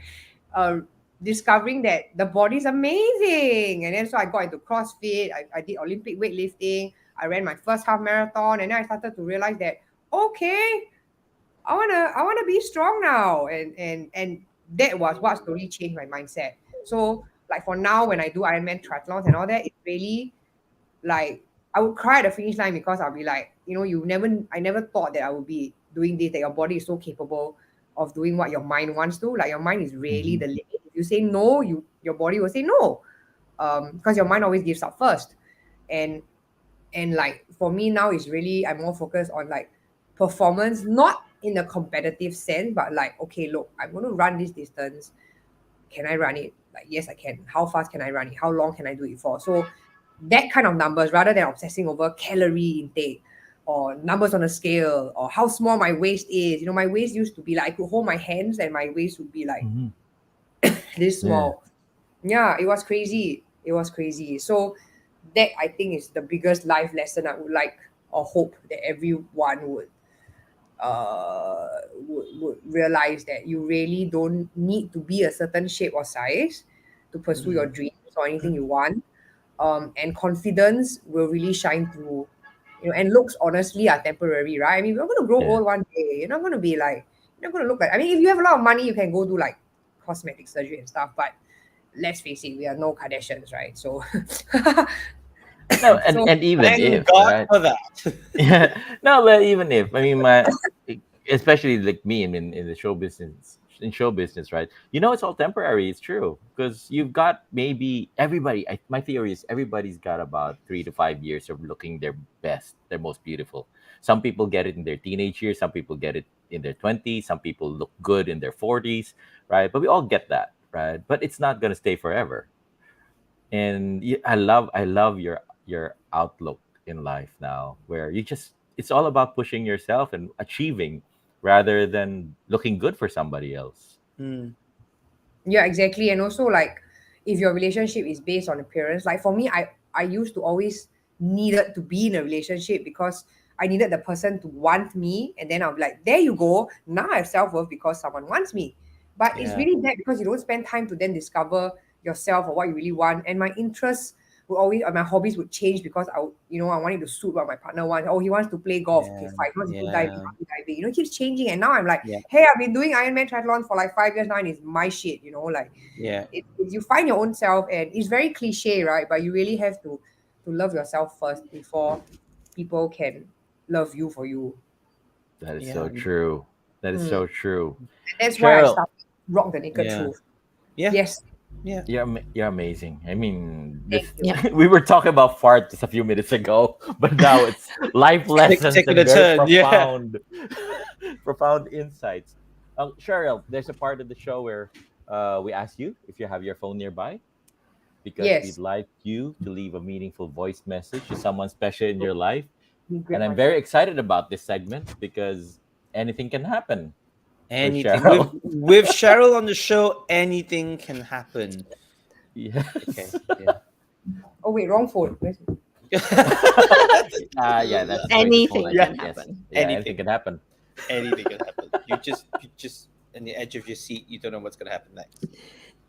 uh, discovering that the body's amazing. And then so I got into CrossFit. I did Olympic weightlifting. I ran my first half marathon, and then I started to realize that, okay, I wanna be strong now, and that was what slowly changed my mindset. So like for now, when I do Ironman triathlons and all that, it's really like I would cry at the finish line because I'll be like, I never thought that I would be doing this. That your body is so capable of doing what your mind wants to. Like your mind is really
Mhm.
the limit. If you say no, your body will say no, because your mind always gives up first. And like for me now is really I'm more focused on like performance, not in a competitive sense, but like, okay, look, I'm going to run this distance. Can I run it? Like, yes, I can. How fast can I run it? How long can I do it for? So that kind of numbers, rather than obsessing over calorie intake or numbers on a scale or how small my waist is. My waist used to be like I could hold my hands and my waist would be like
Mhm.
this
Yeah.
small. Yeah, it was crazy. It was crazy. So that I think is the biggest life lesson I would like or hope that everyone would realize, that you really don't need to be a certain shape or size to pursue your dreams or anything you want. and confidence will really shine through. And looks honestly are temporary, right? I mean, we're going to grow
Yeah.
old one day. You're not going to be like, you're not going to look like, I mean, if you have a lot of money, you can go do like cosmetic surgery and stuff, but let's face it, we are no Kardashians, right? So,
No,
so
and even
Thank
if,
God
right?
for that.
Yeah. No, but even if, I mean, especially like me, I mean, in show business, right? It's all temporary. It's true because you've got maybe everybody. My theory is everybody's got about 3 to 5 years of looking their best, their most beautiful. Some people get it in their teenage years. Some people get it in their 20s. Some people look good in their 40s, right? But we all get that, right? But it's not gonna stay forever. And I love your outlook in life now, where it's all about pushing yourself and achieving rather than looking good for somebody else.
Mm.
yeah, exactly. And also like if your relationship is based on appearance, like for me, I used to always needed to be in a relationship because I needed the person to want me, and then I'm like, there you go. Now I have self-worth because someone wants me. But it's
Yeah.
really bad because you don't spend time to then discover yourself or what you really want. And my interests would always, or my hobbies would change because I wanted to suit what my partner wants. Oh, he wants to play golf. Okay,
Yeah.
fine. He wants to do diving.
Yeah.
I'll do diving. It keeps changing. And now I'm like,
Yeah.
hey, I've been doing Ironman triathlon for like 5 years now, and it's my shit. Like
Yeah.
you find your own self, and it's very cliche, right? But you really have to love yourself first before people can love you for you.
That is
Yeah.
so true. That is
Hmm.
so true.
That's why I
Cheryl,
started Rock the Naked
Yeah.
Truth.
Yeah.
Yes,
Yeah.
you're amazing. I mean,
thank
this
you.
Yeah.
we were talking about fart just a few minutes ago, but now it's life lessons
Taking
and
a
very
turn. Yeah.
profound insights. Cheryl, there's a part of the show where we ask you if you have your phone nearby because we'd
Yes,
like you to leave a meaningful voice message to someone special in your life.
we
And
grab
I'm
my
very
phone.
excited about this segment because anything can happen with
Anything with
Cheryl.
with Cheryl on the show, anything can happen. Okay.
Yes.
Yeah.
Oh wait, wrong phone.
Yeah, that's the way the phone
Anything
I
Yeah.
can
think. Yes.
happen.
Yeah, anything can happen.
Anything can happen. You just on the edge of your seat. You don't know what's gonna happen next.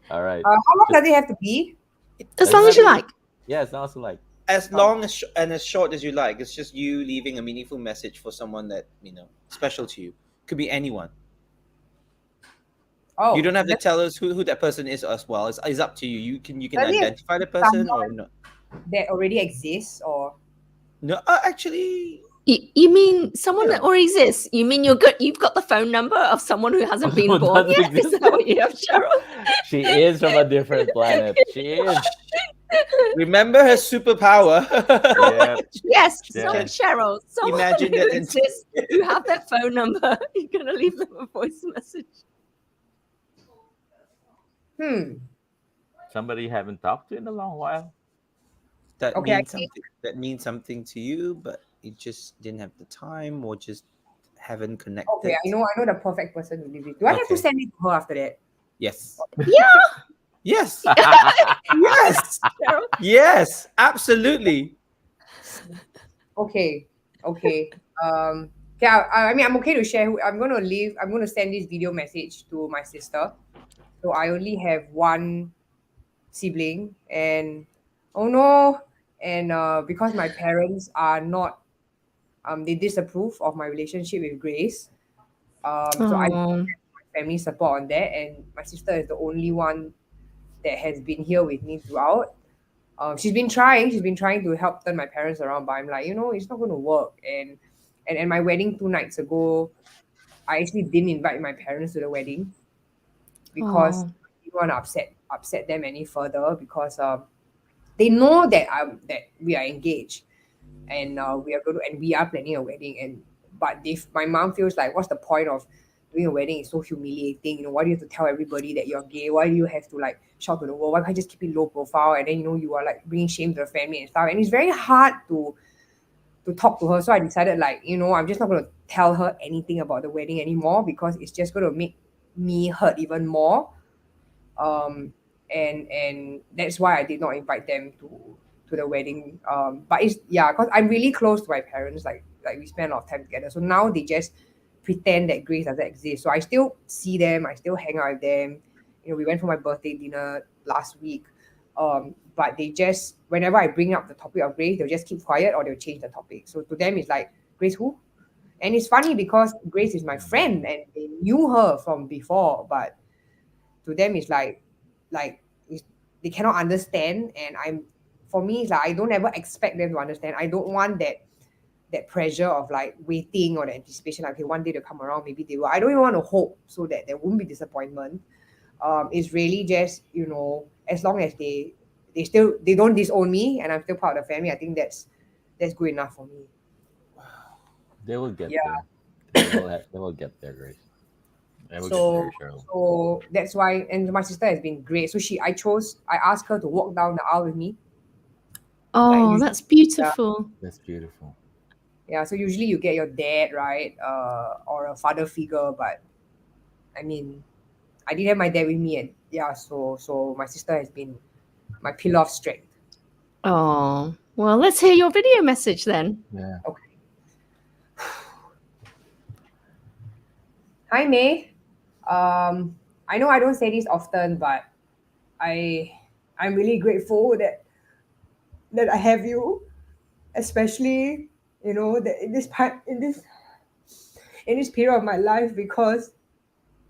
All right.
How long
So,
does it have to be?
As
doesn't
long as
have
you
to be,
like.
yeah, it's also like,
As
Oh,
long and as short as you like. It's just you leaving a meaningful message for someone that special to you. Could be anyone. You don't have to
does
tell us who that person is as well. It's up to you. You can
it have to
identify the
be
person or
someone
no.
that already exists, or
No, actually,
You mean someone
yeah.
that already exists? You mean you've got the phone number of someone who hasn't been
someone
born
doesn't
yet? Is
exist.
that what you have, Cheryl?
She is from a different planet. She is.
Remember her superpower.
Yeah.
Yes,
Yeah.
Cheryl. Someone
Imagine
who
that
exists. You have that phone number. You're gonna leave them a voice message.
Somebody you haven't talked to in a long while.
that
okay, I
means
think
something. That means something to you, but you just didn't have the time or just haven't connected.
okay, I know the perfect person to live with. Do I have to
Okay.
send it to her after that?
Yes.
Yeah,
Yes.
Yeah.
Yes.
Cheryl.
Yes. Absolutely.
Okay. Okay, I mean, I'm okay to share. I'm going to leave. I'm going to send this video message to my sister. So I only have one sibling, and oh no, and because my parents are not, they disapprove of my relationship with Grace. So I
Oh,
need family support on that, and my sister is the only one that has been here with me throughout. She's been trying. She's been trying to help turn my parents around, but I'm like, it's not going to work. And my wedding 2 nights ago, I actually didn't invite my parents to the wedding because
oh.
I didn't want to upset them any further because they know that we are engaged, and we are planning a wedding. And but if my mom feels like, what's the point of doing a wedding? It's so humiliating. Why do you have to tell everybody that you're gay? Why do you have to like shout to the world? Why can't you just keep it low profile? And then you are like bringing shame to the family and stuff. And it's very hard to talk to her. So I decided, like, I'm just not going to tell her anything about the wedding anymore because it's just going to make me hurt even more. And that's why I did not invite them to the wedding. But it's, yeah, because I'm really close to my parents. Like we spend a lot of time together. So now they just pretend that Grace doesn't exist. So I still see them. I still hang out with them. We went for my birthday dinner last week. But they just, whenever I bring up the topic of Grace, they'll just keep quiet or they'll change the topic. So to them, it's like, Grace who? And it's funny because Grace is my friend and they knew her from before, but to them it's like it's, they cannot understand. And for me, it's like I don't ever expect them to understand. I don't want that pressure of like waiting or the anticipation, like, okay, one day they'll come around, maybe they will. I don't even want to hope so that there won't be disappointment. It's really just, as long as they don't disown me and I'm still part of the family, I think that's good enough for me.
They will get
Yeah.
there. They will get there, Grace. They will
So,
get there, Cheryl.
so that's why, and my sister has been great. So I asked her to walk down the aisle with me.
Oh,
usually-
that's beautiful.
That's beautiful.
Yeah, so usually you get your dad, right, or a father figure, but I mean, I didn't have my dad with me, and yeah, so my sister has been my pillar of strength.
Oh, well, let's hear your video message then.
Yeah.
Okay. Hi, May. I know I don't say this often, but I'm really grateful that I have you, especially that in this part in this period of my life, because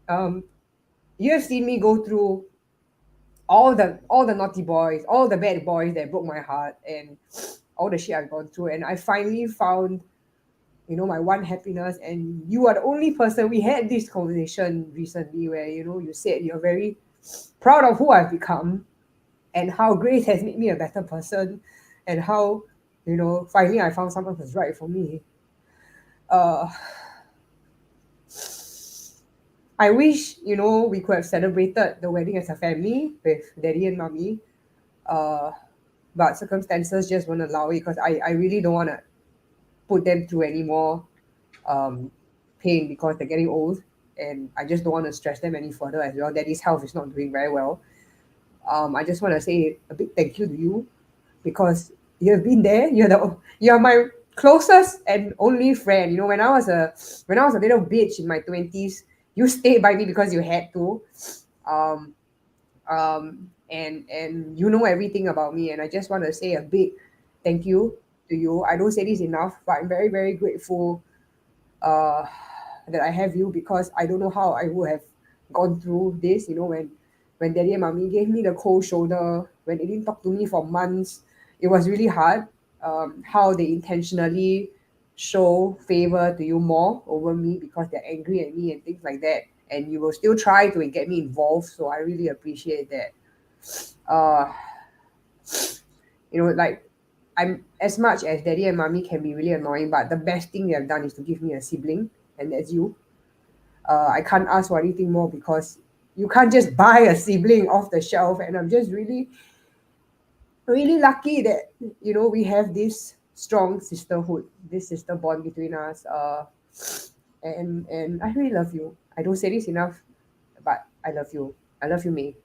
you have seen me go through all the naughty boys, all the bad boys that broke my heart, and all the shit I've gone through, and I finally found my one happiness. And you are the only person. We had this conversation recently where you said you're very proud of who I've become and how Grace has made me a better person, and how finally I found someone who's right for me. I wish we could have celebrated the wedding as a family with daddy and mommy, but circumstances just won't allow it, because I really don't want to put them through any more pain, because they're getting old, and I just don't want to stress them any further as well. Daddy's health is not doing very well. I just want to say a big thank you to you, because you have been there. You're my closest and only friend. When I was a little bitch in my 20s, you stayed by me because you had to. And you know everything about me, and I just want to say a big thank you to you. I don't say this enough, but I'm very, very grateful that I have you, because I don't know how I would have gone through this, when daddy and mommy gave me the cold shoulder, when they didn't talk to me for months. It was really hard, how they intentionally show favor to you more over me because they're angry at me and things like that, and you will still try to get me involved. So I really appreciate that. Like, I'm, as much as daddy and mommy can be really annoying, but the best thing they have done is to give me a sibling, and that's you. I can't ask for anything more, because you can't just buy a sibling off the shelf, and I'm just really, really lucky that we have this strong sisterhood, this sister bond between us. And I really love you. I don't say this enough, but I love you. I love you, May.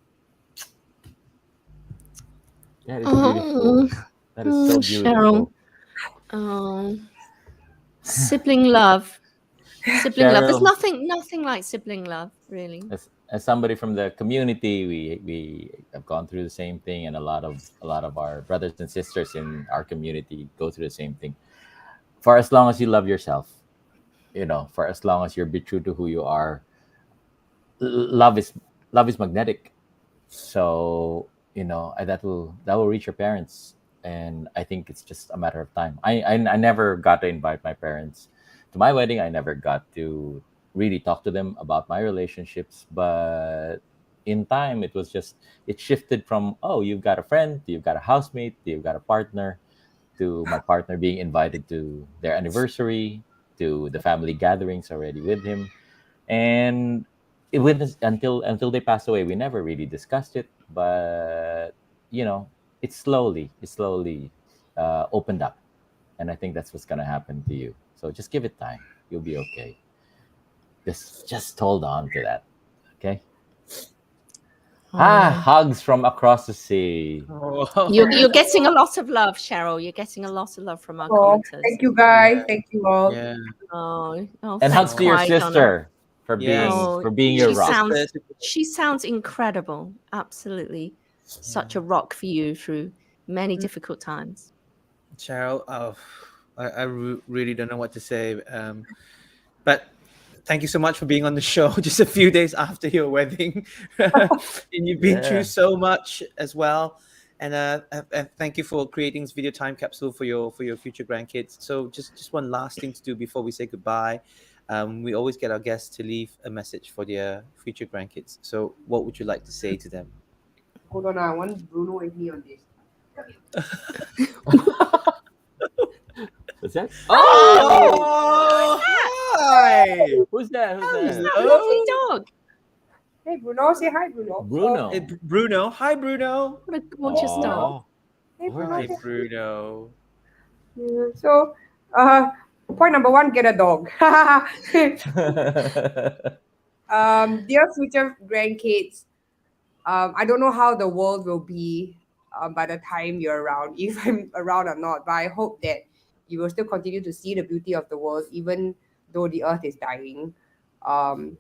That is beautiful. That is so beautiful.
Cheryl. Oh, sibling love. Sibling love. There's
Cheryl,
nothing like sibling love, really.
as somebody from the community, we have gone through the same thing, and a lot of our brothers and sisters in our community go through the same thing. For as long as you love yourself, for as long as you're be true to who you are, love is magnetic. So that will reach your parents, and I think it's just a matter of time. I never got to invite my parents to my wedding. I never got to really talk to them about my relationships, but in time it shifted from, oh, you've got a friend, you've got a housemate, you've got a partner, to my partner being invited to their anniversary, to the family gatherings already with him. And it witnessed until they passed away. We never really discussed it, but you know, it slowly opened up, and I think that's what's gonna happen to you. So just give it time. You'll be okay. Just hold on to that. Okay.
Oh.
Hugs from across the sea.
You're getting a lot of love, Cheryl. You're getting a lot of love from our commenters.
Thank you, guys. Thank you all.
Yeah.
Oh,
And
thanks,
hugs to your
Quiet Donna.
sister for being
Yes.
Oh,
for being your
she
rock.
sounds incredible. Absolutely. such a rock for you through many
Mm.
difficult times.
Cheryl, really don't know what to say. But thank you so much for being on the show just a few days after your wedding. And you've been through
Yeah.
so much as well. And thank you for creating this video time capsule for your future grandkids. So just one last thing to do before we say goodbye. We always get our guests to leave a message for their future grandkids. So what would you like to say to them?
Hold on, I want Bruno with me on this.
What's that? Oh,
Oh, hi!
who's that? Who's
Oh, it's
that?
that lovely dog.
Hey, Bruno, say hi, Bruno.
Bruno.
Hey, Bruno. Hi, Bruno.
What a gorgeous dog.
Oh,
Hey, Bruno.
Hi,
say-
Bruno.
So, point number one, get a dog. Dear future grandkids, I don't know how the world will be by the time you're around, if I'm around or not, but I hope that you will still continue to see the beauty of the world, even though the earth is dying. And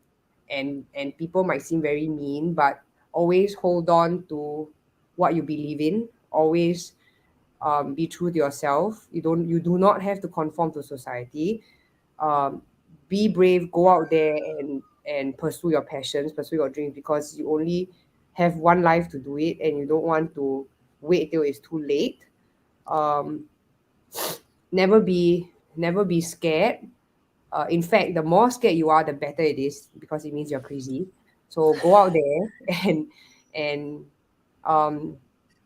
people might seem very mean, but always hold on to what you believe in. Always be true to yourself. You do not have to conform to society. Be brave, go out there and pursue your passions, pursue your dreams, because you only have one life to do it, and you don't want to wait till it's too late. um, never be scared. In fact, the more scared you are, the better it is, because it means you're crazy. So go out there and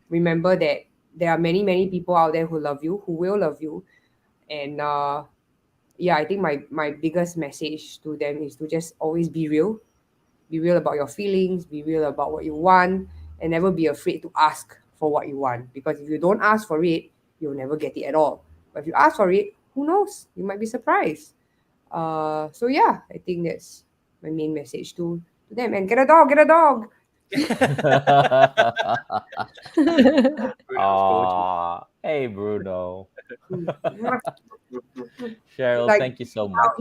remember that there are many people out there who love you, who will love you. And yeah, I think my biggest message to them is to just always be real. Be real about your feelings, be real about what you want, and never be afraid to ask for what you want. Because if you don't ask for it, you'll never get it at all. But if you ask for it, who knows? You might be surprised. So yeah, I think that's my main message to them. And get a dog, get a dog.
Aw, hey Bruno. Cheryl,
Like,
thank you so much.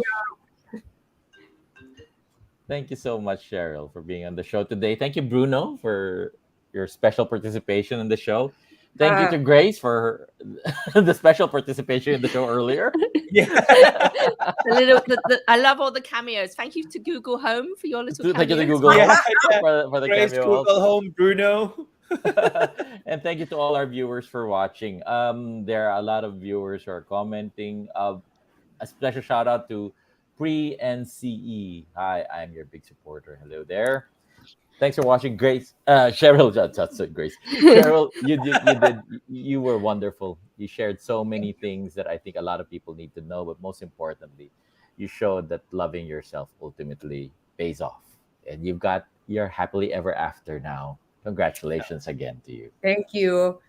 Thank you so much, Cheryl, for being on the show today. Thank you, Bruno, for your special participation in the show. Thank you to Grace for the special participation in the show earlier.
Yeah.
I love all the cameos. Thank you to Google Home for your little
Thank you to
cameos.
Google
Yeah,
for the
Grace,
cameo.
Google
also.
Home, Bruno.
And thank you to all our viewers for watching. There are a lot of viewers who are commenting. A special shout out to Pre-NCE. Hi, I'm your big supporter. Hello there. Thanks for watching, Grace. Cheryl, that's it, Grace. Cheryl, you were wonderful. You shared so many things that I think a lot of people need to know, but most importantly, you showed that loving yourself ultimately pays off. And you're happily ever after now. Congratulations again to you.
Thank you.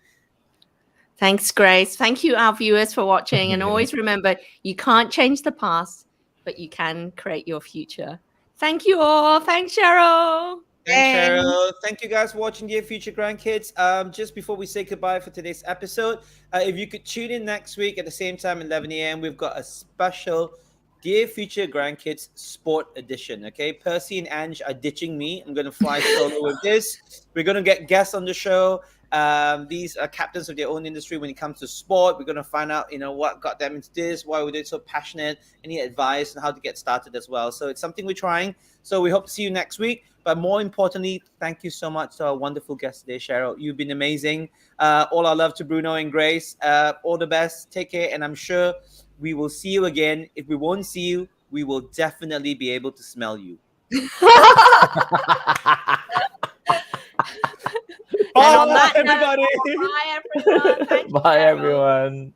Thanks, Grace. Thank you, our viewers, for watching. And always remember, you can't change the past, but you can create your future. Thank you all. Thanks, Cheryl.
Thanks, Cheryl. Thank you guys for watching Dear Future Grandkids. Just before we say goodbye for today's episode, if you could tune in next week at the same time, 11 a.m., we've got a special Dear Future Grandkids Sport Edition. Okay, Percy and Ange are ditching me. I'm going to fly solo with this. We're going to get guests on the show. These are captains of their own industry when it comes to sport. We're going to find out, what got them into this, why were they so passionate, any advice on how to get started as well. So it's something we're trying. So we hope to see you next week. But more importantly, thank you so much to our wonderful guest today, Cheryl. You've been amazing. All our love to Bruno and Grace. All the best. Take care. And I'm sure we will see you again. If we won't see you, we will definitely be able to smell you.
And on that note,
everybody.
bye, everyone. Thank you,
Bye,
Cheryl.
everyone.